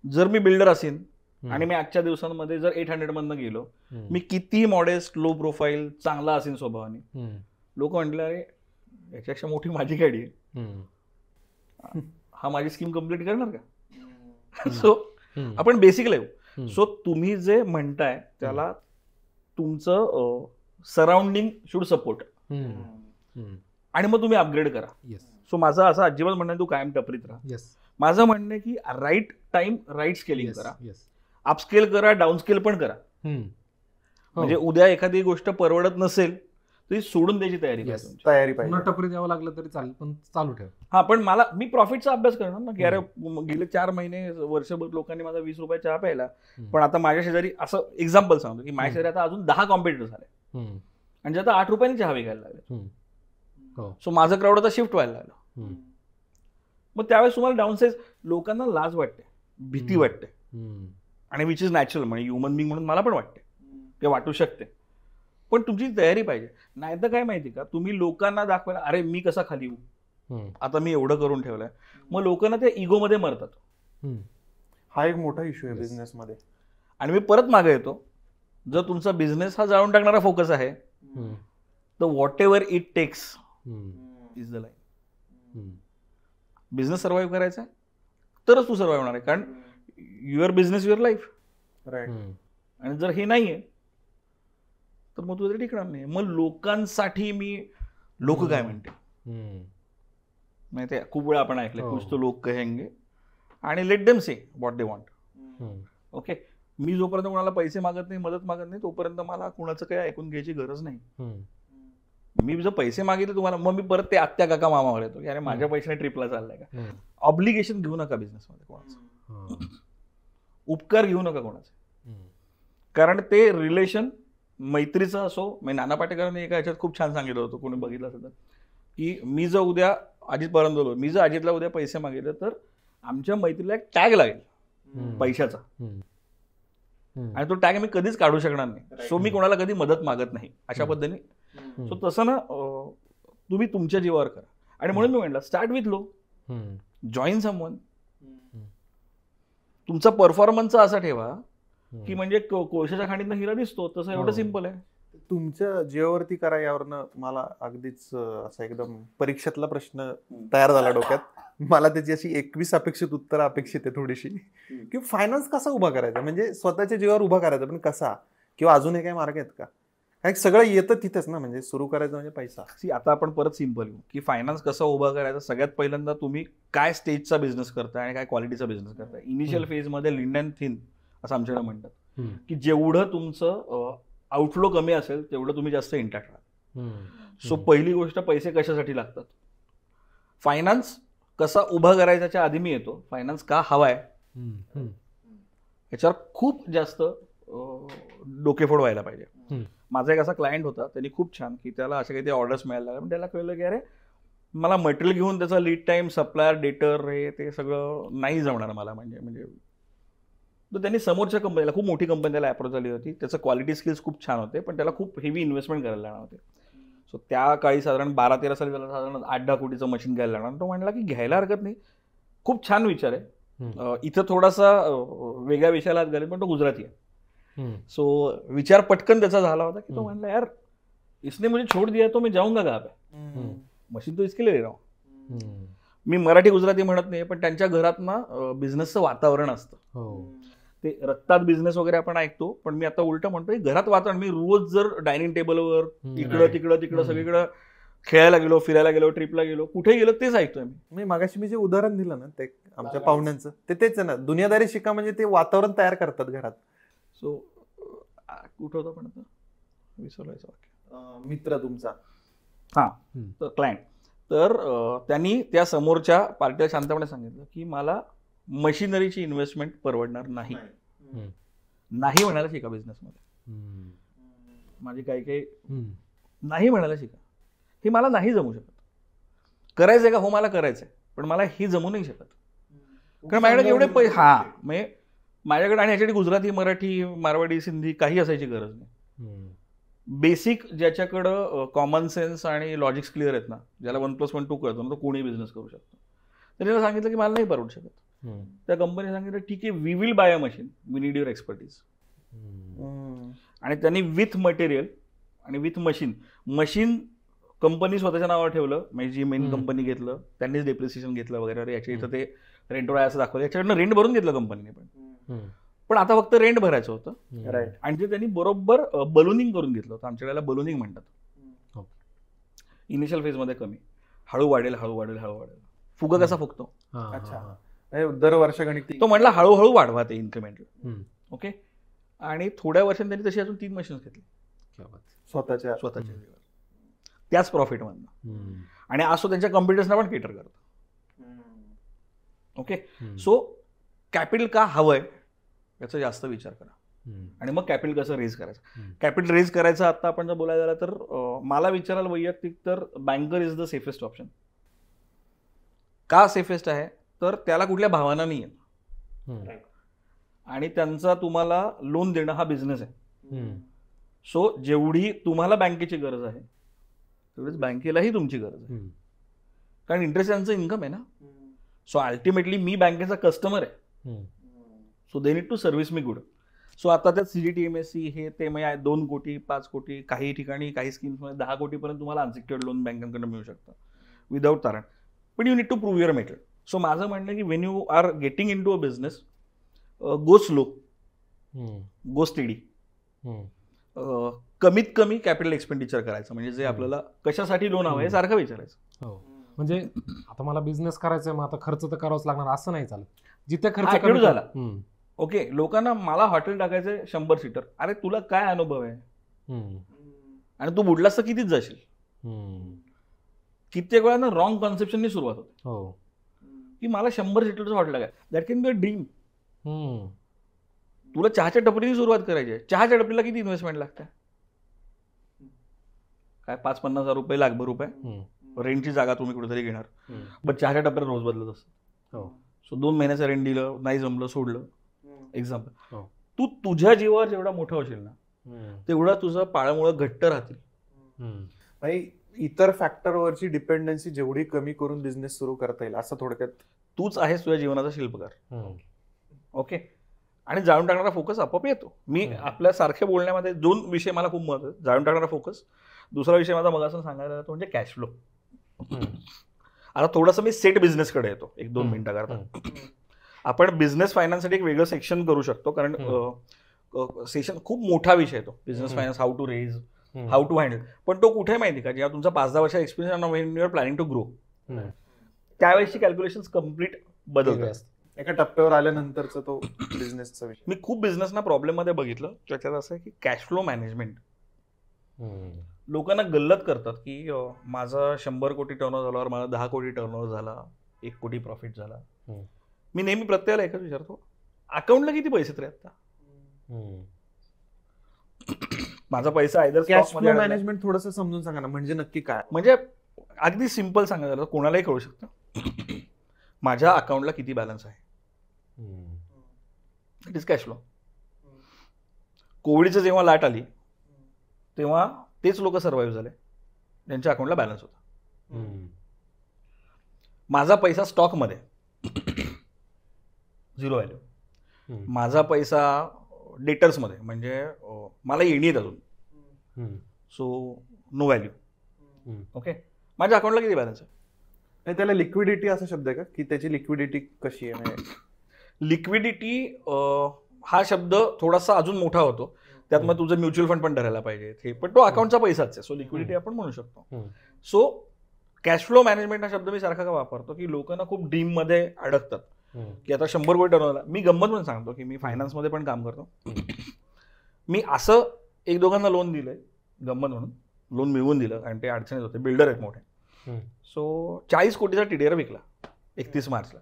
जर मी बिल्डर असेल आणि मी आजच्या दिवसांमध्ये जर 800 मधनं गेलो, मी किती मॉडेस्ट, लो प्रोफाईल, चांगला असेल स्वभावाने, लोक म्हटलं अरे याच्यापेक्षा मोठी माझी गाडी आहे, हा माझी स्कीम कम्प्लीट करणार का? सो आपण बेसिकला येऊ. सो तुम्ही जे म्हणताय त्याला तुमचं सराउंडिंग शुड सपोर्ट, आणि मग तुम्ही अपग्रेड करा. सो माझं असं अजिबात म्हणणं तू कायम टपरीत राहा. माझं म्हणणं आहे की राईट टाइम राईट स्केलिंग करा, अपस्केल करा, डाऊनस्केल पण करा. म्हणजे उद्या एखादी गोष्ट परवडत नसेल तरी सोडून द्यायची तयारी पाहिजे. टपरी द्यावं लागलं तरी चालेल, पण चालू ठेव. हा, पण मी प्रॉफिटचा अभ्यास करणार ना, की अरे गेले 4 महिने वर्षभर लोकांनी माझा 20 रुपये चहा प्यायला, पण आता माझ्या शेजारी, असं एक्झाम्पल सांगतो की माझ्या शेजारी आता अजून 10 कॉम्पिटिटर झाले आणि जे आता 8 रुपयांनी चहा विकायला लागले. सो माझं क्राऊड आता शिफ्ट व्हायला लागलं. मग त्यावेळेस तुम्हाला डाऊनसाइज, लोकांना लाज वाटते, भीती वाटते, आणि विच इज नॅचरल, म्हणजे ह्युमन बिंग म्हणून मला पण वाटते, ते वाटू शकते. पण तुमची तयारी पाहिजे. नाही तर काय माहिती का, तुम्ही लोकांना दाखवायला अरे मी कसा खाली येऊ, आता मी एवढं करून ठेवलंय, मग लोकांना त्या इगोमध्ये मरतात. हा एक मोठा इश्यू आहे बिझनेसमध्ये. आणि मी परत मागे येतो, जर तुमचा बिझनेस हा जाळून टाकणारा फोकस आहे तर whatever it takes is the line. Business survive करायचा आहे तरच तू सर्व्हाइव्ह होणार आहे, कारण your business your life. Right. आणि जर हे नाहीये तर मग तुझं टिकणार नाही. मग लोकांसाठी मी लोक काय म्हणते माहिती, खूप वेळा आपण ऐकलं कुछ तो लोक कहेंगे आणि let them say what they want. Okay, मी जोपर्यंत कोणाला पैसे मागत नाही, मदत मागत नाही, तोपर्यंत मला कुणाचं काही ऐकून घ्यायची गरज नाही. मी जर पैसे मागितले तुम्हाला, मग मी परत ते आत्या काका मामावर येतो की अरे माझ्या पैशाने ट्रिपला चाललाय का. ऑब्लिगेशन घेऊ नका बिझनेसमध्ये कोणाचं, उपकार घेऊ नका कोणाचे, कारण ते रिलेशन मैत्रीचं असो. नाना पाटेकरांनी एका ह्याच्यात खूप छान सांगितलं होतं, कोणी बघितलं असेल तर, की मी जर उद्या अजितपर्यंत बोललो, मी जर अजितला उद्या पैसे मागितले तर आमच्या मैत्रीला एक टॅग लागेल पैशाचा, आणि तो टॅग मी कधीच काढू शकणार नाही. सो मी कोणाला कधी मदत मागत नाही अशा पद्धतीने. सो तसं ना तुम्ही तुमच्या जीवावर करा. आणि म्हणून मी म्हटलं start with low, join someone. तुमचा परफॉर्मन्स असा ठेवा की म्हणजे कोळशाच्या खाणीतनं हिरा दिसतो तसं, एवढं सिम्पल आहे. तुमच्या जीवावरती करा यावरनं मला अगदीच असा एकदम परीक्षेतला प्रश्न तयार झाला डोक्यात. मला त्याची अशी 21 अपेक्षित उत्तरं अपेक्षित आहे थोडीशी, की फायनान्स कसा उभा करायचा, म्हणजे स्वतःच्या जीवावर उभा करायचा, पण कसा, किंवा अजूनही काही मार्ग आहेत का? कारण सगळं येतं तिथेच ना, म्हणजे सुरू करायचं म्हणजे पैसा. आता आपण परत सिम्पल येऊ की फायनान्स कसा उभा करायचा. सगळ्यात पहिल्यांदा तुम्ही काय स्टेजचा बिझनेस करताय आणि काय क्वालिटीचा बिझनेस करताय. इनिशियल फेजमध्ये लिंड अँड थिन असं आमच्याकडे म्हणतात, की जेवढं तुमचं आउटफ्लो कमी असेल तेवढं तुम्ही जास्त इंटॅक्ट राहा. सो पहिली गोष्ट, पैसे कशासाठी लागतात. फायनान्स कसा उभा करायच्याच्या आधी मी येतो, फायनान्स का हवाय याच्यावर खूप जास्त डोकेफोड व्हायला पाहिजे. माझा एक असा क्लायंट होता, त्यांनी खूप छान, की त्याला अशा काही ऑर्डर्स मिळायला लागल्या, पण त्याला कळलं की अरे मला मटेरियल घेऊन त्याचा लीड टाईम, सप्लायर, डेटर, हे ते सगळं नाही जमणार मला. म्हणजे तर त्यांनी समोरच्या कंपनीला, खूप मोठी कंपनी त्याला अप्रोच झाली होती, त्याचं क्वालिटी स्किल्स खूप छान होते, पण त्याला खूप हेवी इन्व्हेस्टमेंट करायला लागणार होते. सो त्या काळी साधारण 12-13 साली त्याला साधारण 8-10 कोटीचं मशीन घ्यायला लागणार. तो म्हणला की घ्यायला हरकत नाही, खूप छान विचार आहे. इथं थोडासा वेगळ्या विषयाला हात घालेल, पण तो गुजराती आहे. सो विचार पटकन त्याचा झाला होता की तो म्हणला यार इसने मुझे छोड़ दिया तो मैं जाऊंगा कहाँ पे, मशीन तो इसके लिए ले रहा हूं. मी मराठी गुजराती म्हणत नाही, पण त्यांच्या घरात ना बिझनेसचं वातावरण असतं. ते रक्तात बिझनेस वगैरे आपण ऐकतो, पण मी आता उलट म्हणतोय घरात वातावरण. मी रोज जर डायनिंग टेबलवर इकडं सगळीकडं खेळायला गेलो, फिरायला गेलो, ट्रिपला गेलो, कुठे गेलो तेच ऐकतोय मी. मागाशी मी जे उदाहरण दिलं ना ते आमच्या पाहुण्यांचं, ते तेच आहे ना, दुनियादारी शिका, म्हणजे ते वातावरण तयार करतात घरात. सो कुठं होतं पण आता विसरलायचं वाक्य. मित्र तुमचा, हा तर क्लायंट, तर त्यांनी त्या समोरच्या पार्टीला शांतपणे सांगितलं की मला मशिनरीची इन्व्हेस्टमेंट परवडणार नाही. नाही म्हणायला शिका बिझनेसमध्ये. माझी काही नाही म्हणायला शिका. हे मला नाही जमू शकत. करायचंय का? हो मला करायचंय, पण मला ही जमू नाही शकत, कारण माझ्याकडे एवढे म्हणजे माझ्याकडे, आणि ह्याच्यासाठी गुजराती, मराठी, मारवाडी, सिंधी काही असायची गरज नाही. बेसिक ज्याच्याकडं कॉमन सेन्स आणि लॉजिक्स क्लिअर आहेत ना, ज्याला 1+1=2 कळतो ना, तो कोणी बिझनेस करू शकतो. तर त्याला सांगितलं की मला नाही परवडू शकत. त्या कंपनीने सांगितलं ठीक आहे, we will buy a machine, we need your expertise. आणि त्यांनी विथ मटेरियल आणि विथ मशीन कंपनी स्वतःच्या नावावर ठेवलं. म्हणजे जी मेन कंपनी घेतलं त्यांनीच डेप्रिसिएशन घेतलं वगैरे. याच्या इथं ते रेंटवर आहे असं दाखवलं, याच्याकडनं रेंट भरून घेतलं कंपनीने. पण आता फक्त रेंट भरायचं होतं. राईट. आणि ते त्यांनी बरोबर बलूनिंग करून घेतलं होतं. आमच्याकडे बलूनिंग म्हणतात. इनिशियल फेजमध्ये कमी, हळू वाढेल. फुगा कसा फुगतो, अच्छा, दर वर्षगणिक तो म्हटला हळूहळू वाढवा ते इन्क्रिमेंटल. ओके. आणि थोड्या वर्षांनी त्यांनी तशी अजून 3 मशीन्स घेतली स्वतःच्या त्याच प्रॉफिटमधनं. आणि असो त्यांच्या कॉम्पिटिटर्सना पण केटर करतो. ओके. सो कॅपिटल का हवंय याचा जास्त विचार करा, आणि मग कॅपिटल कसं रेज करायचं. कॅपिटल रेज करायचं आता आपण जर बोलायला झालं तर मला विचारायला वैयक्तिक तर banker is the safest option. का सेफेस्ट आहे तर त्याला कुठल्या भावना नाही आहेत, आणि त्यांचा तुम्हाला लोन देणं हा बिझनेस आहे. सो जेवढी तुम्हाला बँकेची गरज आहे तेवढीच बँकेलाही तुमची गरज आहे, कारण इंटरेस्ट यांचं इन्कम आहे ना. सो अल्टिमेटली मी बँकेचा कस्टमर आहे, so they need to service me good. So आता त्यात CGTMSE हे ते म्हणजे 2 कोटी 5 कोटी काही ठिकाणी काही स्कीम्समध्ये 10 कोटीपर्यंत तुम्हाला अनसिक्युअर्ड लोन बँकांकडून मिळू शकतं विदाऊट तारण, पण you need to prove your mettle. So माझं म्हणणं की when you are getting into a business, go slow, go steady, कमीत कमी कॅपिटल एक्सपेंडिचर करायचं, म्हणजे जे आपल्याला कशासाठी लोन हवं आहे सारखं विचारायचं. हो, म्हणजे आता मला बिझनेस करायचा आहे, मग आता खर्च तर करावाच लागणार असं नाही चालत. जिथे खर्च हा, कमी झाला. ओके, लोकांना मला हॉटेल टाकायचंय 100 सीटर, अरे तुला काय अनुभव आहे आणि तू बुडलास तर कितीच जाशील. कित्येक वेळा ना रॉंग कॉन्सेप्शननी सुरुवात होते. हो, की मला 100 सीटरचं हॉटेल टाकाय, that can be a dream. तुला चहाच्या टपरीची सुरुवात करायची आहे, चहाच्या टपरीला किती इन्व्हेस्टमेंट लागते, काय 5-50 हजार रुपये, लाखभर रुपये रेंटची जागा तुम्ही कुठेतरी घेणार, पण चहाच्या टपऱ्यात रोज बदलत असतं. सो 2 महिन्याचं रेंट दिलं, नाही जमलं, सोडलं. एक्झाम्पल, तू तुझ्या जीवावर जेवढा मोठा होशील ना तेवढा तुझं पाळमुळं घट्ट राहतील. इतर फॅक्टरवरची डिपेंडन्सी जेवढी कमी करून बिझनेस सुरू करता येईल असं थोडक्यात. तूच आहेस तुझ्या जीवनाचा शिल्पकार. ओके, आणि जाळून टाकणारा फोकस आपोआप येतो. मी आपल्या सारख्या बोलण्यामध्ये 2 विषय मला खूप महत्त्वाचे आहेत, जाळून टाकणारा फोकस, दुसरा विषय माझा मगासून सांगायला तो म्हणजे कॅश फ्लो. आता थोडंसं मी सेट बिझनेसकडे येतो 1-2 मिनिटाकरता. आपण बिझनेस फायनान्ससाठी एक वेगळं सेक्शन करू शकतो, कारण सेशन खूप मोठा विषय तो business finance, how to raise, how to handle. पण तो कुठे माहिती का, जेव्हा तुमचा 5-10 वर्षाचा experience when you are planning to grow, त्यावेळेसची कॅल्क्युलेशन कम्प्लीट बदलतात. एका टप्प्यावर आल्यानंतरचा तो बिझनेसचा विषय. मी खूप बिझनेसना प्रॉब्लेममध्ये बघितलं, त्याच्यात असं आहे की कॅश फ्लो मॅनेजमेंट. लोकांना गल्लत करतात की माझा 100 कोटी टर्नओव्हर झाल्यावर मला 10 कोटी टर्नओव्हर झाला, 1 कोटी प्रॉफिट झाला. मी नेहमी प्रत्येकाला एकच विचारतो, अकाउंटला किती पैसे तरी आता? माझा पैसा आयदर कॅश फ्लो मॅनेजमेंट थोडंसं समजून सांगा ना, म्हणजे नक्की काय? म्हणजे अगदी सिम्पल सांगायचं झालं कोणालाही कळू शकतं, माझ्या अकाउंटला किती बॅलन्स आहे, इट इज कॅश फ्लो. कोविडची जेव्हा लाट आली तेव्हा तेच लोक सर्व्हाइव्ह झाले ज्यांच्या अकाउंटला बॅलन्स होता. माझा पैसा स्टॉकमध्ये 0 व्हॅल्यू, माझा पैसा डेटर्समध्ये म्हणजे मला येणी आहेत अजून, सो नो व्हॅल्यू. ओके, माझ्या अकाउंटला किती बॅलन्स आहे? नाही, त्याला लिक्विडिटी असा शब्द आहे का, की त्याची लिक्विडिटी कशी आहे? लिक्विडिटी हा शब्द थोडासा अजून मोठा होतो, त्यात मग तुझं म्युच्युअल फंड पण धरायला पाहिजे, पण तो अकाउंटचा पैसाच आहे, सो लिक्विडिटी आपण म्हणू शकतो. सो कॅश फ्लो मॅनेजमेंट हा शब्द मी सारखा का वापरतो की लोकांना खूप ड्रीम मध्ये अडकतात की आता 100 कोटी टर्नओव्हर. मी गंमत म्हणून सांगतो की मी फायनान्समध्ये पण काम करतो. मी असं 1-2 लोन दिलंय गंमत म्हणून, लोन मिळवून दिलं कारण ते अडचणीत होते, बिल्डर आहेत मोठे. सो 40 कोटीचा TDR विकला 31 मार्चला.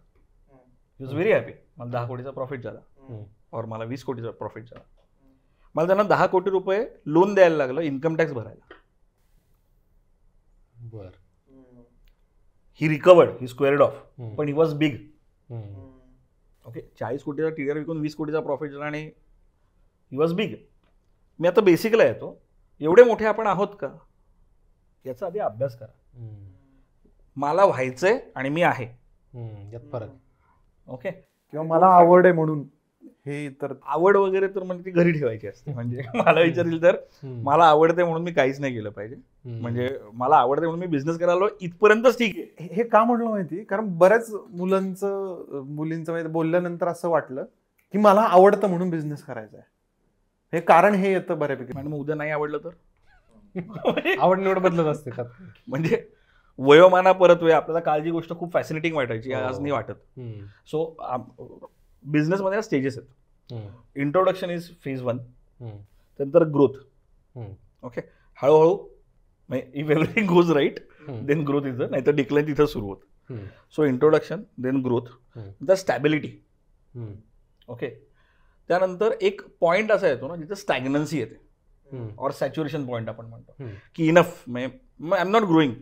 He was very happy. मला 10 कोटीचा प्रॉफिट झाला, और मला 20 कोटीचा प्रॉफिट झाला. मला त्यांना 10 कोटी रुपये लोन द्यायला लागलं इन्कम टॅक्स भरायला. ही रिकवर्ड, ही स्क्वेअर्ड ऑफ, पण ही वॉज बिग. ओके, 40 कोटीचा TDR विकून 20 कोटीचा प्रॉफिट झाला आणि ही वॉज बिग. मी आता बेसिकला येतो, एवढे मोठे आपण आहोत का याचा आधी अभ्यास करा. मला व्हायचंय आणि मी आहे, यात फरक. ओके, किंवा मला आवड आहे म्हणून, हे तर आवड वगैरे तर म्हणजे ती घरी ठेवायची असते. म्हणजे मला विचारतील तर मला आवडते म्हणून मी काहीच नाही केलं पाहिजे, म्हणजे मला आवडते म्हणून मी बिझनेस करायला इथपर्यंतच ठीक आहे. हे का म्हटलं माहिती, कारण बऱ्याच मुलींचं बोलल्यानंतर असं वाटलं की मला आवडतं म्हणून बिझनेस करायचा आहे. हे कारण हे येतं बऱ्यापैकी. आणि मग उद्या नाही आवडलं तर आवड निवड बदलत असते. म्हणजे वयोमाना परत वेळ आपल्याला कालची गोष्ट खूप फॅसिनेटिंग वाटायची, आज नाही वाटत. सो बिझनेसमध्ये स्टेजेस आहेत. इंट्रोडक्शन इज फेज 1, त्यानंतर ग्रोथ. ओके, हळूहळू if everything goes right then growth is, नाही तर डिक्लाइन तिथं सुरू होतं. सो इंट्रोडक्शन, देन ग्रोथ, नंतर स्टॅबिलिटी. ओके, त्यानंतर एक पॉईंट असा येतो ना जिथे स्टॅग्नन्सी येते, और सॅच्युरेशन पॉईंट आपण म्हणतो की enough, I am not growing.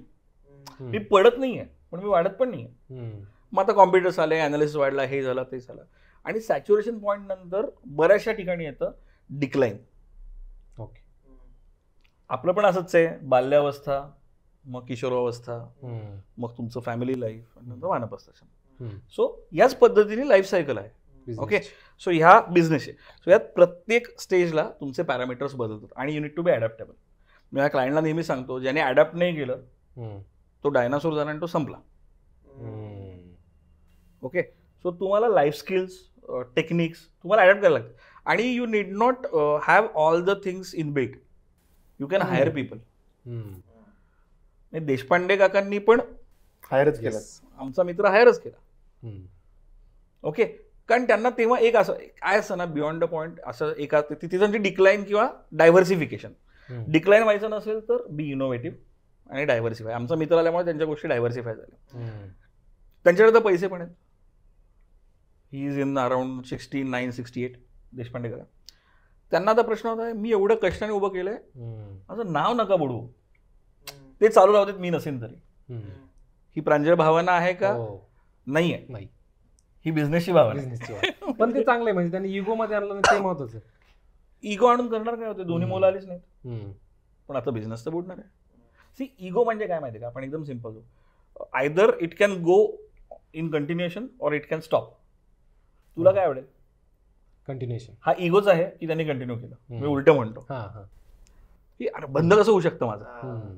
मी पडत नाहीये पण मी वाढत पण नाहीये. मग आता कॉम्प्युटर्स आले, अनालिसिस वाढला, हे झालं ते झालं, आणि सॅच्युरेशन पॉईंट नंतर बऱ्याचशा ठिकाणी येतं डिक्लाइन. ओके, आपलं पण असंच आहे, बाल्यावस्था, मग किशोरावस्था, मग तुमचं फॅमिली लाईफ, नंतर वानप्रस्थाश्रम. सो याच पद्धतीने लाईफ सायकल आहे. ओके, सो ह्या बिझनेस आहे. सो यात प्रत्येक स्टेजला तुमचे पॅरामीटर्स बदलतात आणि यू नीड टू बी अडॅप्टेबल. मी या क्लायंटला नेहमी सांगतो, ज्याने अडॅप्ट नाही केलं तो डायनासोर झाला आणि तो संपला. ओके, सो तुम्हाला लाईफ स्किल्स, टेक्निक्स तुम्हाला अडॅप्ट करायला लागतात आणि you need not have all the things in built. You can hire people. Deshpande काकांनी पण हायरच केलं, आमचा मित्र हायरच केला. ओके, कारण त्यांना तेव्हा एक असं काय असतं ना, बियॉन्ड द पॉईंट असं एका तिथे त्यांची डिक्लाईन किंवा डायव्हर्सिफिकेशन. डिक्लाईन व्हायचं नसेल तर बी इनोव्हेटिव्ह आणि डायव्हर्सिफाय. आमचा मित्र आल्यामुळे त्यांच्या गोष्टी डायव्हर्सिफाय झाल्या. त्यांच्याकडे तर पैसे पण आहेत. He is in around 69-68 Deshpande काका. त्यांना आता प्रश्न होता, मी एवढं कष्टाने उभं केलंय, असं नाव नका बुडवू, ते चालू राहतात मी नसेल तरी. ही प्रांजळ भावना आहे का? नाही आहे. ही बिझनेसची भावना आहे. पण ते चांगलं आहे, म्हणजे त्यांनी इगो मध्ये आणलं ते महत्वाचं. इगो आणून करणार काय होते, दोन्ही मुलं आलीच नाहीत. पण आता बिझनेस तर बुडणार आहे. सी, इगो म्हणजे काय माहिती का, आपण एकदम सिम्पल होऊ. Either it can go in continuation और इट कॅन स्टॉप. तुला काय आवडेल? कंटिन्युएशन. हा इगोच आहे की त्यांनी कंटिन्यू केलं. मी उलट म्हणतो की अरे बंद कसं होऊ शकतं माझं.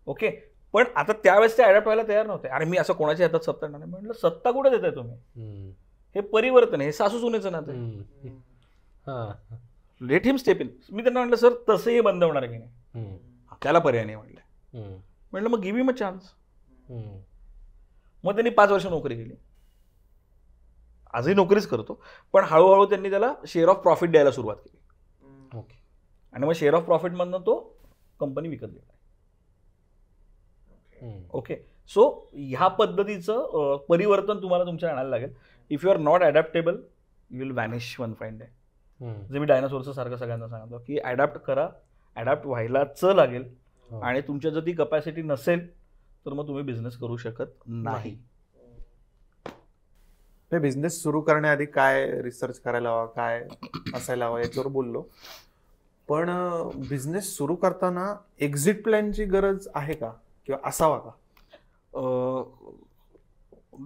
ओके, पण आता त्यावेळेस ते अडॅप्ट व्हायला तयार नव्हते. अरे मी असं कोणाच्या हातात सत्ता नाही. म्हटलं सत्ता कुठे देताय तुम्ही? हे परिवर्तन आहे, हे सासू सुनेचं नातं आहे. Let him step in. मी त्यांना म्हटलं सर तसंही बंद होणार आहे की नाही, त्याला पर्याय नाही म्हटलं मग गिव्ह हिम अ चान्स. मग त्यांनी 5 वर्ष नोकरी केली. आजही नोकरीच करतो, पण हळूहळू त्यांनी त्याला शेअर ऑफ प्रॉफिट द्यायला सुरुवात केली. आणि मग शेअर ऑफ प्रॉफिट मधनं तो कंपनी विकत घेतला. ओके, सो ह्या पद्धतीचं परिवर्तन तुम्हाला तुमच्या आणायला लागेल. If you are not adaptable you will vanish one fine day. जे मी डायनासोरचं सारखं सगळ्यांना सांगतो की अडॅप्ट करा, अडॅप्ट व्हायलाच लागेल. आणि तुमच्या जर ती कपॅसिटी नसेल तर मग तुम्ही बिझनेस करू शकत नाही. बिझनेस सुरू करण्याआधी काय रिसर्च करायला हवा, काय असायला हवा याच्यावर बोललो. पण बिझनेस सुरू करताना एक्झिट प्लॅनची गरज आहे का किंवा असावा का?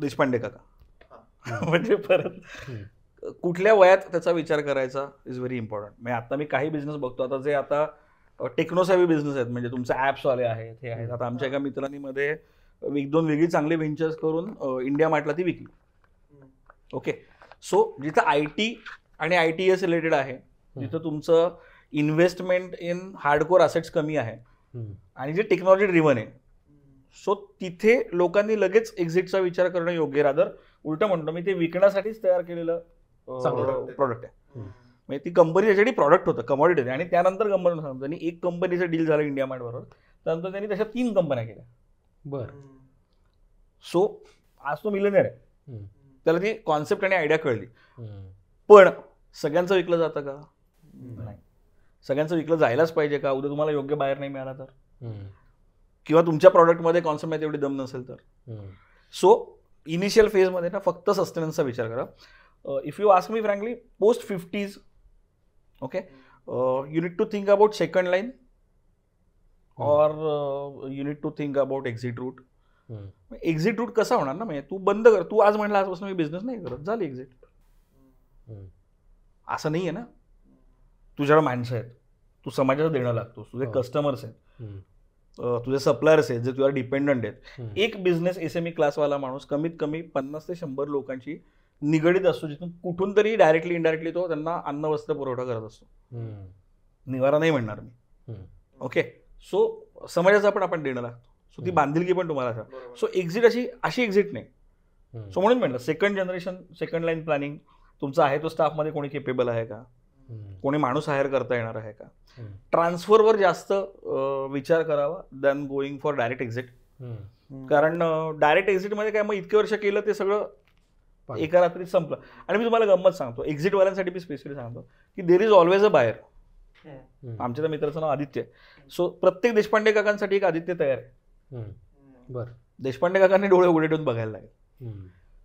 देशपांडे काका म्हणजे परत कुठल्या वयात त्याचा विचार करायचा इज व्हेरी इम्पॉर्टंट. म्हणजे आता मी काही बिझनेस बघतो, आता जे आता टेक्नोसॅव्ही बिझनेस आहेत, म्हणजे तुमचे ॲप्स वाले आहेत, हे आहेत. आता आमच्या एका मित्रांनी मध्ये 1-2 वेगळी चांगली व्हेंचर्स करून इंडिया मार्टला ती विकली. ओके, सो जिथं IT आणि ITS रिलेटेड आहे, जिथं तुमचं इन्व्हेस्टमेंट इन हार्डकोर असेट्स कमी आहे आणि जे टेक्नॉलॉजी ड्रिव्हन आहे, सो तिथे लोकांनी लगेच एक्झिटचा विचार करणं योग्य. रादर उलट म्हणतो मी, ते विकण्यासाठीच तयार केलेलं प्रॉडक्ट आहे. म्हणजे ती कंपनी त्याच्यासाठी प्रॉडक्ट होतं, कमॉडिटी होती. आणि त्यानंतर कंपनी सांगतो त्यांनी एक कंपनीचं डील झालं इंडिया मार्ट बरोबर, त्यानंतर त्यांनी तशा 3 कंपन्या केल्या. बरं, सो आज तो मिलियनेअर आहे, त्याला ती कॉन्सेप्ट आणि आयडिया कळली. पण सगळ्यांचं विकलं जातं का? नाही. सगळ्यांचं विकलं जायलाच पाहिजे का? उद्या तुम्हाला योग्य बाहेर नाही मिळाला तर, किंवा तुमच्या प्रॉडक्टमध्ये कॉन्सेप्टमध्ये एवढी दम नसेल तर. सो इनिशियल फेजमध्ये ना फक्त सस्टेनन्सचा विचार करा. If you ask me frankly, post 50s okay, you need to think about second line और you need to think about exit route. Exit route कसा होणार ना, म्हणजे तू बंद कर, तू आज म्हणला आजपासून मी बिझनेस नाही करत, झाली एक्झिट. असं नाही आहे ना. तुझ्याकडे माणसं आहेत, तू समाजाला देणं लागतोस, तुझे कस्टमर्स आहेत, तुझे सप्लायर्स आहेत जे तुझ्यावर डिपेंडंट आहेत. एक बिझनेस SME क्लासवाला माणूस कमीत कमी 50 ते 100 लोकांची निगडीत असतो, जिथून कुठून तरी डायरेक्टली इनडायरेक्टली तो त्यांना अन्न वस्त्र पुरवठा करत असतो. निवारा नाही म्हणणार मी. ओके, सो समाजाचं पण आपण देणं लागतो. सो ती बांधिलकी पण तुम्हाला. सो एक्झिट अशी एक्झिट नाही. सो म्हणून म्हटलं second generation, second line planning तुमचा आहे तो स्टाफमध्ये कोणी केपेबल आहे का, कोणी माणूस हायर करता येणार आहे का. ट्रान्सफरवर जास्त विचार करावा than going for direct exit. कारण डायरेक्ट एक्झिटमध्ये काय, मग इतके वर्ष केलं ते सगळं एका रात्रीत संपलं. आणि मी तुम्हाला गंमत सांगतो, एक्झिटवाल्यांसाठी मी स्पेशली सांगतो की there is always a buyer. आमच्या त्या मित्राचं नाव आदित्य आहे. सो प्रत्येक देशपांडे काकांसाठी एक आदित्य तयार आहे. बरं, देशपांडे काकांनी डोळे उघडे ठेवून बघायला लागेल.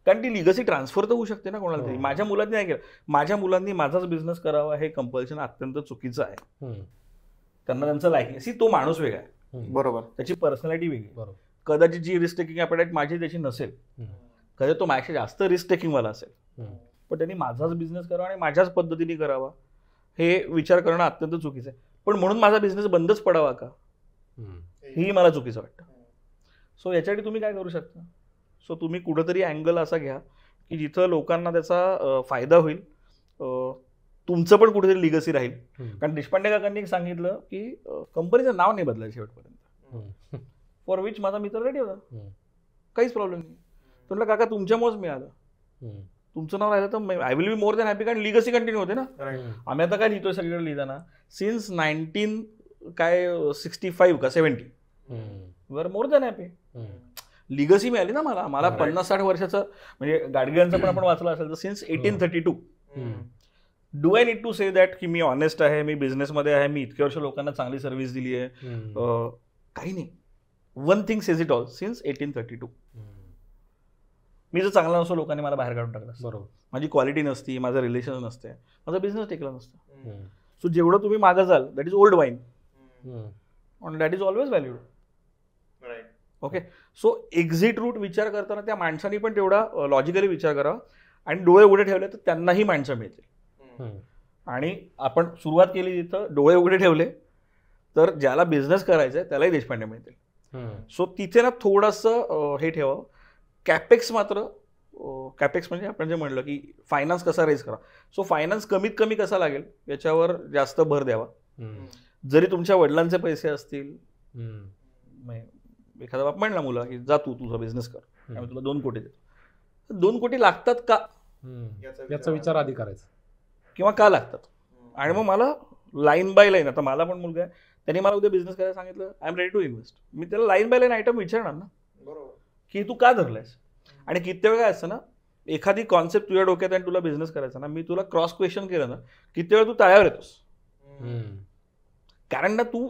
कारण ती लिगसी ट्रान्सफर तर होऊ शकते ना कोणाला तरी. माझ्या मुलांनी नाही केलं, माझ्या मुलांनी माझाच बिझनेस करावा हे कंपल्शन अत्यंत चुकीचं आहे. त्यांना त्यांचं लायकिंग. सी तो माणूस वेगळा आहे, बरोबर, त्याची पर्सनॅलिटी वेगळी. बरोबर. कदाचित जी रिस्क टेकिंग ॲपेटाईट माझी त्याची नसेल, कदाचित तो माझ्याशी जास्त रिस्क टेकिंगवाला असेल, पण त्यांनी माझाच बिझनेस करावा आणि माझ्याच पद्धतीने करावा हे विचार करणं अत्यंत चुकीचं आहे. पण म्हणून माझा बिझनेस बंदच पडावा का, ही मला चुकीचं वाटतं. सो याच्यासाठी तुम्ही काय करू शकता, सो तुम्ही कुठंतरी अँगल असा घ्या की जिथं लोकांना त्याचा फायदा होईल, तुमचं पण कुठेतरी लिगसी राहील. कारण देशपांडे काकांनी सांगितलं की कंपनीचं नाव नाही बदलायचं शेवटपर्यंत, फॉर विच माझा मित्र रेडी होता, काहीच प्रॉब्लेम नाही. तो म्हटलं काका तुमच्यामुळेच मिळालं, तुमचं नाव राहिलं तर I will be more than happy, कारण लिगसी कंटिन्यू होते ना. आम्ही आता काय लिहितोय सगळीकडे लिहिताना सिन्स 1965 का 70 वर मोर दॅन हॅपी. लिगसी मिळाली ना मला 50-60 वर्षाचं. म्हणजे गाडगिळांचं पण आपण वाचलं असेल तर since 1832. Do I need to say that की मी ऑनेस्ट आहे, मी बिझनेसमध्ये आहे, मी इतके वर्ष लोकांना चांगली सर्व्हिस दिली आहे? काही नाही. One thing says it all, since 1832. मी जर चांगला नसतो लोकांनी मला बाहेर काढून टाकलं, बरोबर, माझी क्वालिटी नसती, माझं रिलेशन नसते, माझा बिझनेस टिकला नसतं. सो जेवढं तुम्ही मागं जाल that is old wine and that is always valued. Okay, so exit route विचार करताना त्या माणसांनी पण तेवढा लॉजिकली विचार करावा आणि डोळे उघडे ठेवले तर त्यांनाही माणसं मिळतील. आणि आपण सुरुवात केली तिथं डोळे उघडे ठेवले तर ज्याला बिझनेस करायचा आहे त्यालाही देशपांडे मिळतील. सो तिथे ना थोडंसं हे ठेवावं. कॅपेक्स मात्र, कॅपेक्स म्हणजे आपण जे म्हणलं की फायनान्स कसा रेज करा, सो फायनान्स कमीत कमी कसा लागेल याच्यावर जास्त भर द्यावा. जरी तुमच्या वडिलांचे पैसे असतील, एखादा बाप म्हणला मुला की जा तू तुझा बिझनेस कर, आम्ही तुला 2 कोटी देतो, 2 कोटी लागतात का याचा विचार आधी करायचा, किंवा का लागतात. आणि मग मला लाईन बाय लाईन, आता मला पण मुलगा आहे, त्यांनी मला उद्या बिझनेस करायला सांगितलं, I am ready to invest, मी त्याला लाईन बाय लाईन आयटम विचारणार ना, बरोबर, की तू का धरलायस. आणि किती वेळ काय असतं ना, एखादी कॉन्सेप्ट तुझ्या डोक्यात आणि तुला बिझनेस करायचा ना, मी तुला क्रॉस क्वेश्चन केलं ना, किती वेळ तू तळ्यावर येतोस, कारण ना तू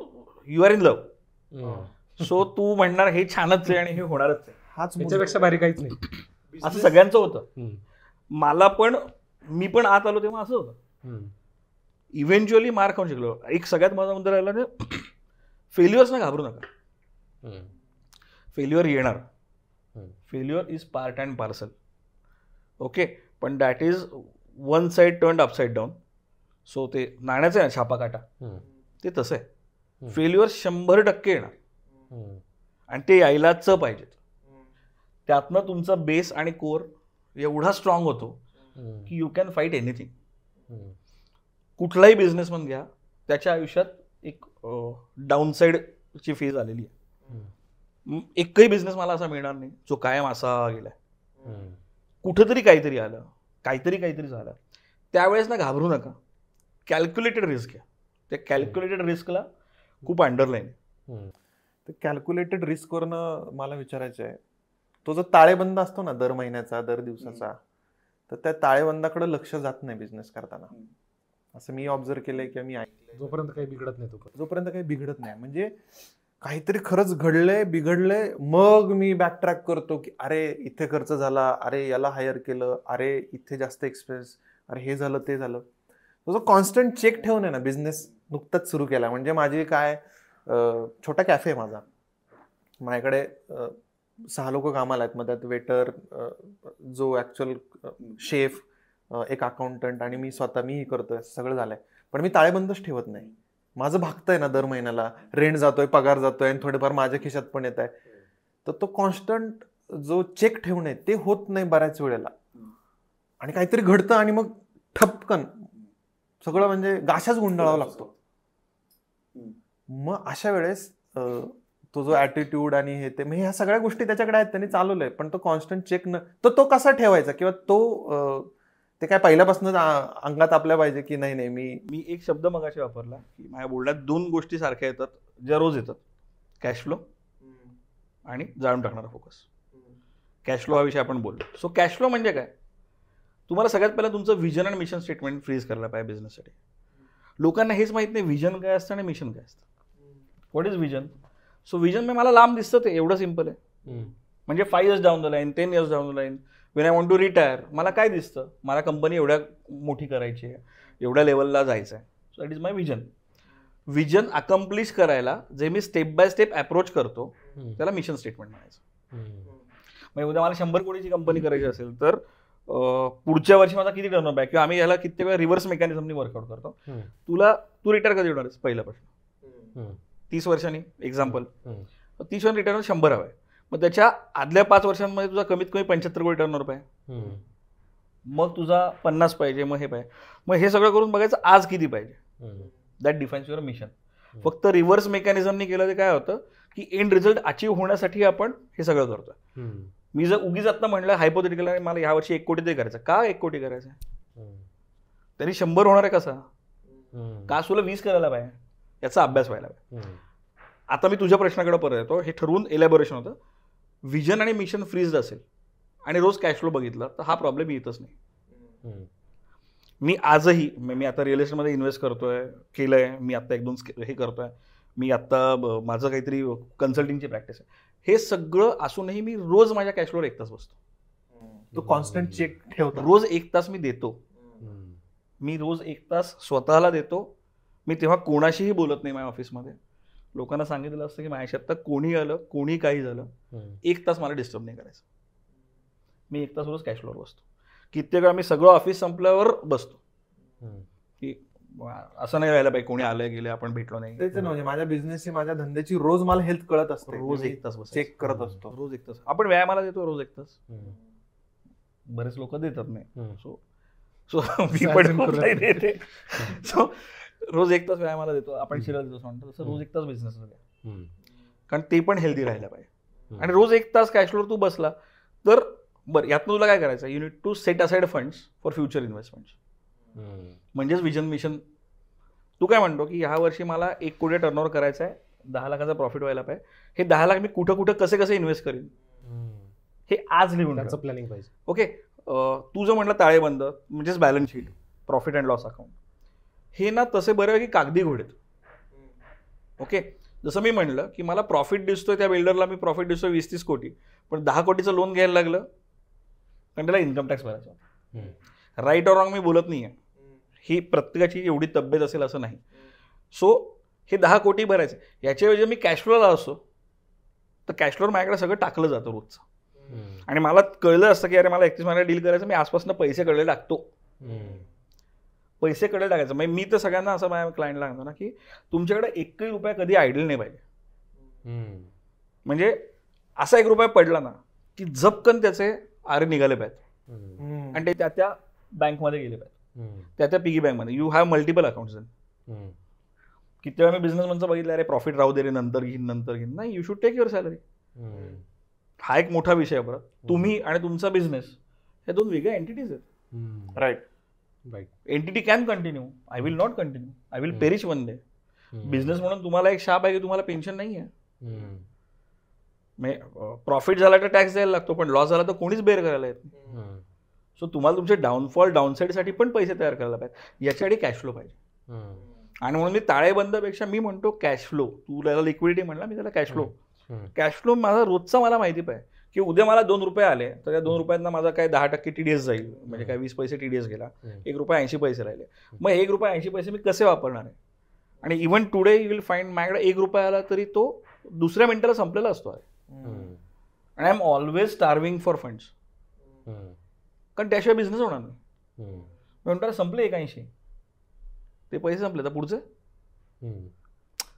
you are in love. So तू म्हणणार हे छानच आहे आणि हे होणारच आहे, हाच त्याच्यापेक्षा भारी काहीच नाही. असं सगळ्यांचं होतं. मला पण, मी पण आत आलो तेव्हा असं होतं. इव्हेंच्युअली मार खाऊन शिकलो. एक सगळ्यात माझा मुद्दा राहिला ना, फेल्युअर्स ना घाबरू नका. फेल्युअर येणार, failure is part and parcel. Okay, पण that is one side turned upside down. So ते नाण्याचं आहे ना छापा काटा, ते तसं आहे. फेल्युअर 100% येणार आणि ते यायलाच पाहिजेत. त्यातनं तुमचा बेस आणि कोर एवढा स्ट्रॉंग होतो की यू कॅन फाईट एनिथिंग. कुठलाही बिझनेसमन घ्या, त्याच्या आयुष्यात एक डाऊनसाईडची फेज आलेली आहे. एकही बिझनेस मला असा मिळणार नाही जो कायम असा गेलाय. कुठंतरी काहीतरी आलं, काहीतरी झालं, त्यावेळेस ना घाबरू नका, कॅल्क्युलेटेड रिस्क घ्या. त्या कॅल्क्युलेटेड रिस्कला खूप अंडरलाईन. तर कॅल्क्युलेटेड रिस्कवरनं मला विचारायचं आहे, तो जो ताळेबंद असतो ना दर महिन्याचा, दर दिवसाचा, तर त्या ताळेबंदाकडे लक्ष जात नाही बिझनेस करताना, असं मी ऑब्झर्व केलंय किंवा मी ऐकलंय. जोपर्यंत काही बिघडत नाही जोपर्यंत काही बिघडत नाही, म्हणजे काहीतरी खरंच घडलंय, बिघडलंय, मग मी बॅकट्रॅक करतो की अरे इथे खर्च झाला, अरे याला हायर केलं, अरे इथे जास्त एक्सपेन्स, अरे हे झालं ते झालं. तो जो कॉन्स्टंट चेक ठेवून आहे ना, बिझनेस नुकताच सुरू केला. म्हणजे माझी काय, छोटा कॅफे आहे माझा, माझ्याकडे 6 लोक कामाला आहेत. मग त्यात वेटर, जो ऍक्च्युअल शेफ, एक अकाउंटंट आणि मी स्वतः, मीही करतोय, सगळं झालंय. पण मी ताळेबंदच ठेवत नाही. माझं भागतंय ना, दर महिन्याला रेंट जातोय, पगार जातोय आणि थोडेफार माझ्या खिशात पण येत आहे. तर तो कॉन्स्टंट जो चेक ठेवणे ते होत नाही बऱ्याच वेळेला. आणि काहीतरी घडतं आणि मग ठपकन सगळं म्हणजे गाशाच गुंडाळावा लागतो. मग अशा वेळेस तो जो ॲटिट्यूड आणि हे ते, म्हणजे ह्या सगळ्या गोष्टी त्याच्याकडे आहेत, त्यांनी चालवलंय, पण तो कॉन्स्टंट चेक न, तो कसा ठेवायचा, किंवा तो ते काय पहिल्यापासून अंगात आपल्या पाहिजे की नाही नाही. मी एक शब्द मगाशी वापरला की माझ्या बोलण्यात 2 गोष्टी सारख्या येतात ज्या रोज येतात, कॅश फ्लो आणि जाळून टाकणारा फोकस. कॅश फ्लो हा विषय आपण बोललो. सो कॅश फ्लो म्हणजे काय, तुम्हाला सगळ्यात पहिला तुमचं व्हिजन आणि मिशन स्टेटमेंट फ्रीज करायला पाहिजे बिझनेससाठी. लोकांना हेच माहित नाही व्हिजन काय असतं आणि मिशन काय असतं. What is vision? So vision मला लांब दिसतं, ते एवढं सिम्पल आहे. म्हणजे 5 years down the line, 10 years down the line, when I want to retire, मला काय दिसतं, मला कंपनी एवढ्या मोठी करायची आहे, एवढ्या लेवलला जायचं आहे. So that is my vision. Vision accomplish करायला जे मी स्टेप बाय स्टेप अप्रोच करतो त्याला मिशन स्टेटमेंट म्हणायचं. म्हणजे उद्या मला 100 कोटीची कंपनी करायची असेल तर पुढच्या वर्षी माझा किती टर्नओव्हर आहे, किंवा आम्ही याला किती वेळा रिव्हर्स मेकॅनिझमनी वर्कआउट करतो. तू रिटायर कधी होणार आहेस, पहिला प्रश्न. 30 वर्षांनी एक्झाम्पल, 30 वर्षांनी रिटायर 100 हवं आहे. मग त्याच्या आदल्या 5 वर्षांमध्ये तुझा कमीत कमी 75 कोटी टर्नओव्हर पाहिजे, मग तुझा 50 पाहिजे, मग हे पाहिजे. मग हे सगळं करून बघायचं आज किती पाहिजे. That defines your mission. फक्त रिव्हर्स मेकॅनिझमनी केलं तर काय होतं की एंड रिझल्ट अचीव्ह होण्यासाठी आपण हे सगळं करतोय. मी जर उगीच आता म्हणलं हायपोथेटिकल मला ह्या वर्षी 1 कोटी ते करायचं, का 1 कोटी करायचं, तरी 100 होणार आहे कसा, का तुला 20 करायला पाहिजे, याचा अभ्यास व्हायला पाहिजे. आता मी तुझ्या प्रश्नाकडे परत येतो. हे ठरवून एलॅबोरेशन होतं. विजन आणि मिशन फ्रीज असेल आणि रोज कॅश फ्लो बघितला तर हा प्रॉब्लेम येतच नाही. मी आजही मी आता रिअल एस्टेटमध्ये इन्व्हेस्ट करतोय, केलंय, मी आता 1-2 हे करतोय, मी आता माझं काहीतरी कन्सल्टिंगची प्रॅक्टिस आहे, हे सगळं असूनही मी रोज माझ्या कॅश फ्लोवर 1 तास बसतो. तो कॉन्स्टंट चेक ठेवतो. रोज 1 तास मी देतो. मी रोज 1 तास स्वतःला देतो. मी तेव्हा कोणाशीही बोलत नाही माझ्या ऑफिसमध्ये. लोकांना सांगितलं असतं की माझ्या आता कोणी आलं, कोणी काही झालं, 1 तास मला डिस्टर्ब नाही करायचं. मी 1 तास रोज कॅश फ्लोवर बसतो. कित्येक वेळा मी सगळं ऑफिस संपल्यावर बसतो की असं नाही व्हायला पाहिजे कोणी आलं गेले आपण भेटलो नाही. तेच म्हणजे माझ्या बिझनेसची, माझ्या धंद्याची रोज मला हेल्थ कळत असते. रोज 1 तास चेक करत असतो. रोज 1 तास आपण व्यायामाला देतो. रोज 1 तास बरेच लोक देतात नाही. सो मी पण देते. सो रोज 1 तास व्यायामाला देतो. आपण शिरायला देतो म्हणतो तसं रोज 1 तास बिझनेस द्या, कारण ते पण हेल्दी राहायला पाहिजे. आणि रोज 1 तास कॅश फ्लोवर तू बसला तर बरं, यातनं तुला काय करायचं, you need to set aside funds for future investments. म्हणजेच विजन मिशन. तू काय म्हणतो की ह्या वर्षी मला 1 कोटी टर्नओव्हर करायचा आहे, 10 लाखाचा प्रॉफिट व्हायला पाहिजे, हे 10 लाख मी कुठं कुठं कसे कसे इन्व्हेस्ट करीन हे आज लिहून त्याचं प्लॅनिंग पाहिजे. ओके. तू जो म्हटलं ताळेबंद म्हणजेच balance sheet, profit and loss account, हे ना तसे बऱ्यापैकी कागदी घोडेत. ओके. जसं मी म्हणलं की मला प्रॉफिट दिसतोय, त्या बिल्डरला मी प्रॉफिट दिसतोय 20-30 कोटी, पण 10 कोटीचं लोन घ्यायला लागलं कारण त्याला इन्कम टॅक्स भरायचा होता. राईट ऑर रॉंग मी बोलत नाही आहे, ही प्रत्येकाची एवढी तब्येत असेल असं नाही. सो हे 10 कोटी भरायचे, याच्याऐवजी मी कॅश फ्लोला असतो तर कॅश फ्लोवर माझ्याकडे सगळं टाकलं जातं रोजचं. आणि मला कळलं असतं की अरे मला 31 महिन्यात डील करायचं, मी आसपासून पैसे कडे टाकतो. पैसे कडे टाकायचं. म्हणजे मी तर सगळ्यांना असं माझ्या क्लायंटला सांगतो ना की तुमच्याकडे 1 रुपया कधी आयडल नाही पाहिजे. म्हणजे असा 1 रुपया पडला ना की झपकन त्याचे आरे निघाले पाहिजे आणि ते त्या बँकमध्ये गेले पाहिजे, त्या पिगी बँकमध्ये. You have multiple accounts. किती वेळा मी बिझनेसमनचं बघितलं, अरे प्रॉफिट राहू दे रे, नंतर घेईन. नाही, you should take your salary. हा एक मोठा विषय आहे. परत तुम्ही आणि तुमचा बिझनेस हे 2 वेगळ्या एंटिटीज आहेत. Right. Entity can continue, I will not continue, I will perish one day. Business म्हणून तुम्हाला एक शाप आहे की तुम्हाला पेन्शन नाही आहे. प्रॉफिट झाला तर टॅक्स द्यायला लागतो, पण लॉस झाला तर कोणीच बेअर करायला येत नाही. सो तुम्हाला तुमचे डाऊनफॉल, डाऊनसाईडसाठी पण पैसे तयार करायला पाहिजे. याच्यासाठी कॅश फ्लो पाहिजे. आणि म्हणून मी ताळेबंदापेक्षा मी म्हणतो कॅश फ्लो. तू त्याला लिक्विडिटी म्हणला, मी त्याला कॅश फ्लो. कॅश फ्लो माझा रोजचा मला माहिती पाहिजे की उद्या मला 2 रुपये आले तर त्या 2 रुपयांना माझा काय 10% TDS जाईल, म्हणजे काय 20 पैसे TDS गेला, 1 रुपया 80 पैसे राहिले. मग 1 रुपया 80 पैसे मी कसे वापरणार आहे. आणि even today you will find माझ्याकडे 1 रुपया आला तरी तो दुसऱ्या मिनिटाला संपलेला असतो. आणि I am always starving for funds, कारण त्याशिवाय बिझनेस होणार नाही. म्हणतात संपले 180, ते पैसे संपले तर पुढचे.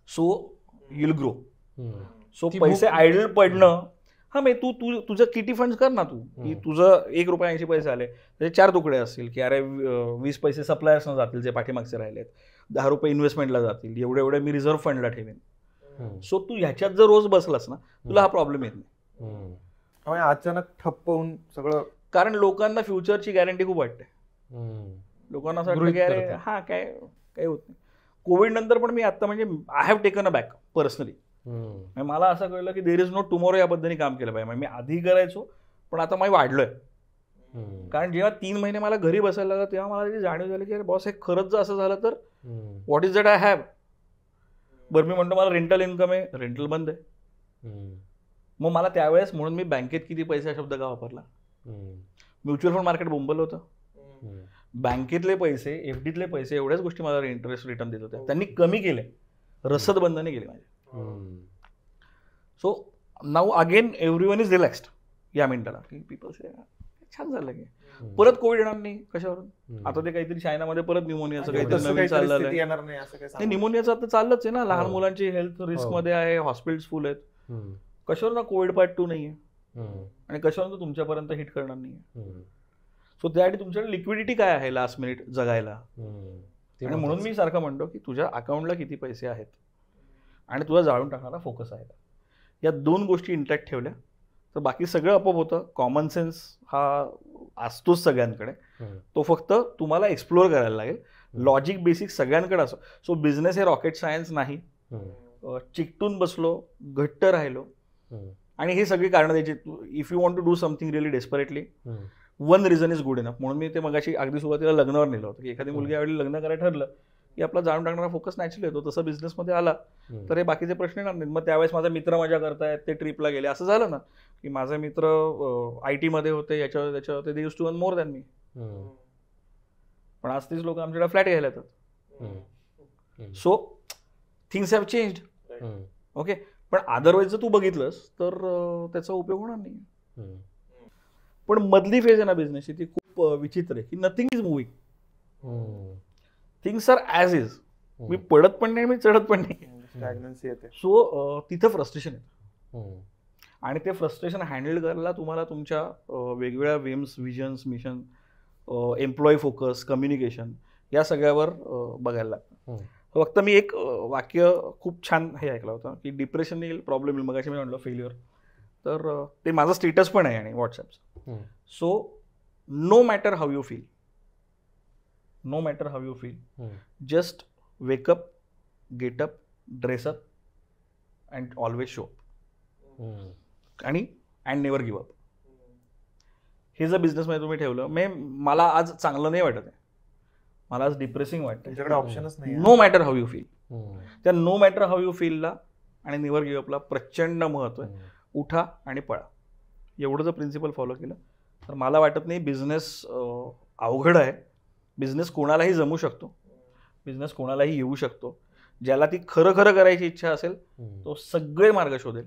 So you'll grow. सो पैसे आयडल पडणं, हा मी तुझं किती फंड्स कर ना तू, की तुझं 1 रुपया 80 पैसे आले त्याचे 4 तुकडे असतील की अरे 20 पैसे सप्लायर्सना जातील जे पाठीमागचे राहिलेत, 10 रुपये इन्व्हेस्टमेंटला जातील, एवढे मी रिझर्व्ह फंडला ठेवेन. सो तू ह्याच्यात जर रोज बसलास ना तुला हा प्रॉब्लेम येत नाही. अचानक ठप्प होऊन सगळं, कारण लोकांना फ्युचरची गॅरंटी खूप वाटते. लोकांना असं वाटतं की अरे हा काय होत नाही. कोविड नंतर पण मी आता म्हणजे I have taken a back personally. मला असं कळलं की देर इज नो टुमॉरो या पद्धतीने काम केलं पाहिजे. मी आधी करायचो पण आता मी वाढलोय. कारण जेव्हा 3 महिने मला घरी बसायला लागलं तेव्हा मला त्याची जाणीव झाली की अरे बॉस हे खरंच जर असं झालं तर what is that I have. बरं मी म्हणतो मला रेंटल इन्कम आहे, रेंटल बंद आहे. मग मला त्यावेळेस म्हणून मी बँकेत किती पैसे हा शब्द का वापरला. म्युच्युअल फंड मार्केट बोंबलं होतं. बँकेतले पैसे, FDतले पैसे, एवढ्याच गोष्टी मला इंटरेस्ट रिटर्न देत होत्या. त्यांनी कमी केले रसदबंधने गेली माझी. So now again everyone is relaxed या मिनिटाला की पीपल से छान झालं की परत कोविड येणार नाही कशावरून. आता ते काहीतरी चायनामध्ये परत न्यूमोनियाचं काहीतरी नवीन चाललेलं आहे. नाही न्यूमोनियाचं आता चाललंच आहे ना, लहान मुलांची हेल्थ रिस्क मध्ये आहे, हॉस्पिटल्स फुल आहेत. कशावर ना कोविड पार्ट 2 नाहीये आणि कशावर तुमच्यापर्यंत हिट करणार नाहीये. सो त्यासाठी तुमच्याकडे लिक्विडिटी काय आहे लास्ट मिनिट जगायला. आणि म्हणून मी सारखं म्हणतो की तुझ्या अकाउंटला किती पैसे आहेत आणि तुझा जाळून टाकणारा फोकस आहे. या 2 गोष्टी इंटॅक्ट ठेवल्या तर बाकी सगळं आपोआप होतं. कॉमन सेन्स हा असतोच सगळ्यांकडे, तो फक्त तुम्हाला एक्सप्लोअर करायला लागेल. लॉजिक बेसिक सगळ्यांकडे असो. सो बिझनेस हे रॉकेट सायन्स नाही. चिकटून बसलो, घट्ट राहिलो आणि हे सगळी कारणं द्यायची. If you want to do something really desperately, 1 reason is good enough. म्हणून मी ते मगाशी अगदी सुरुवातीला लग्नावर नेलं होतं की एखादी मुलगी यावेळी लग्न करायला ठरलं की आपला जाळून टाकणारा फोकस नॅचरली येतो. तसं बिझनेसमध्ये आला तर हे बाकीचे प्रश्न येणार नाहीत. मग त्यावेळेस माझा मित्र मजा करतायत, ते ट्रिपला गेले. असं झालं ना की माझे मित्र IT मध्ये होते, याच्यावर त्याच्यावर ते use to earn more than me. पण आज तीच लोक आमच्याकडे फ्लॅट घ्यायला येतात. So things have changed. Okay, पण अदरवाईज जर तू बघितलंस तर त्याचा उपयोग होणार नाही. पण मधली फेज आहे ना बिझनेसची, ती खूप विचित्र आहे की nothing is moving, things are as is. मी पडत पण नाही, मी चढत पण नाही. सो तिथं फ्रस्ट्रेशन येतं आणि ते फ्रस्ट्रेशन हँडल करायला तुम्हाला तुमच्या वेगवेगळ्या वेम्स, visions, mission, employee focus, communication या सगळ्यावर बघायला लागतं. फक्त मी एक वाक्य खूप छान हे ऐकलं होतं की डिप्रेशन येईल, प्रॉब्लेम येईल. मगाशी मी म्हणलं फेल्युअर, तर ते माझं स्टेटस पण आहे आणि व्हॉट्सॲपचं. So no matter how you feel, no matter how you feel, just wake up, get up, dress up and always show up आणि अँड नेवर गिव्ह अप. हे जर बिझनेसमध्ये तुम्ही ठेवलं, मला आज चांगलं नाही वाटत आहे, मला आज डिप्रेसिंग वाटतं, ऑप्शनच नाही. No matter how you feel, त्या नो मॅटर हाऊ यू फीलला आणि नेव्हर गिव्ह अपला प्रचंड महत्व आहे. उठा आणि पळा. एवढं जर प्रिन्सिपल फॉलो केलं तर मला वाटत नाही बिझनेस अवघड आहे. बिझनेस कोणालाही जमू शकतो, बिझनेस कोणालाही येऊ शकतो. ज्याला ती खरं खरं करायची इच्छा असेल तो सगळे मार्ग शोधेल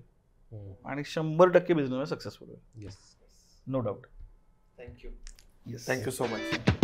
आणि 100% बिझनेस सक्सेसफुल होईल. No doubt. Thank you so much.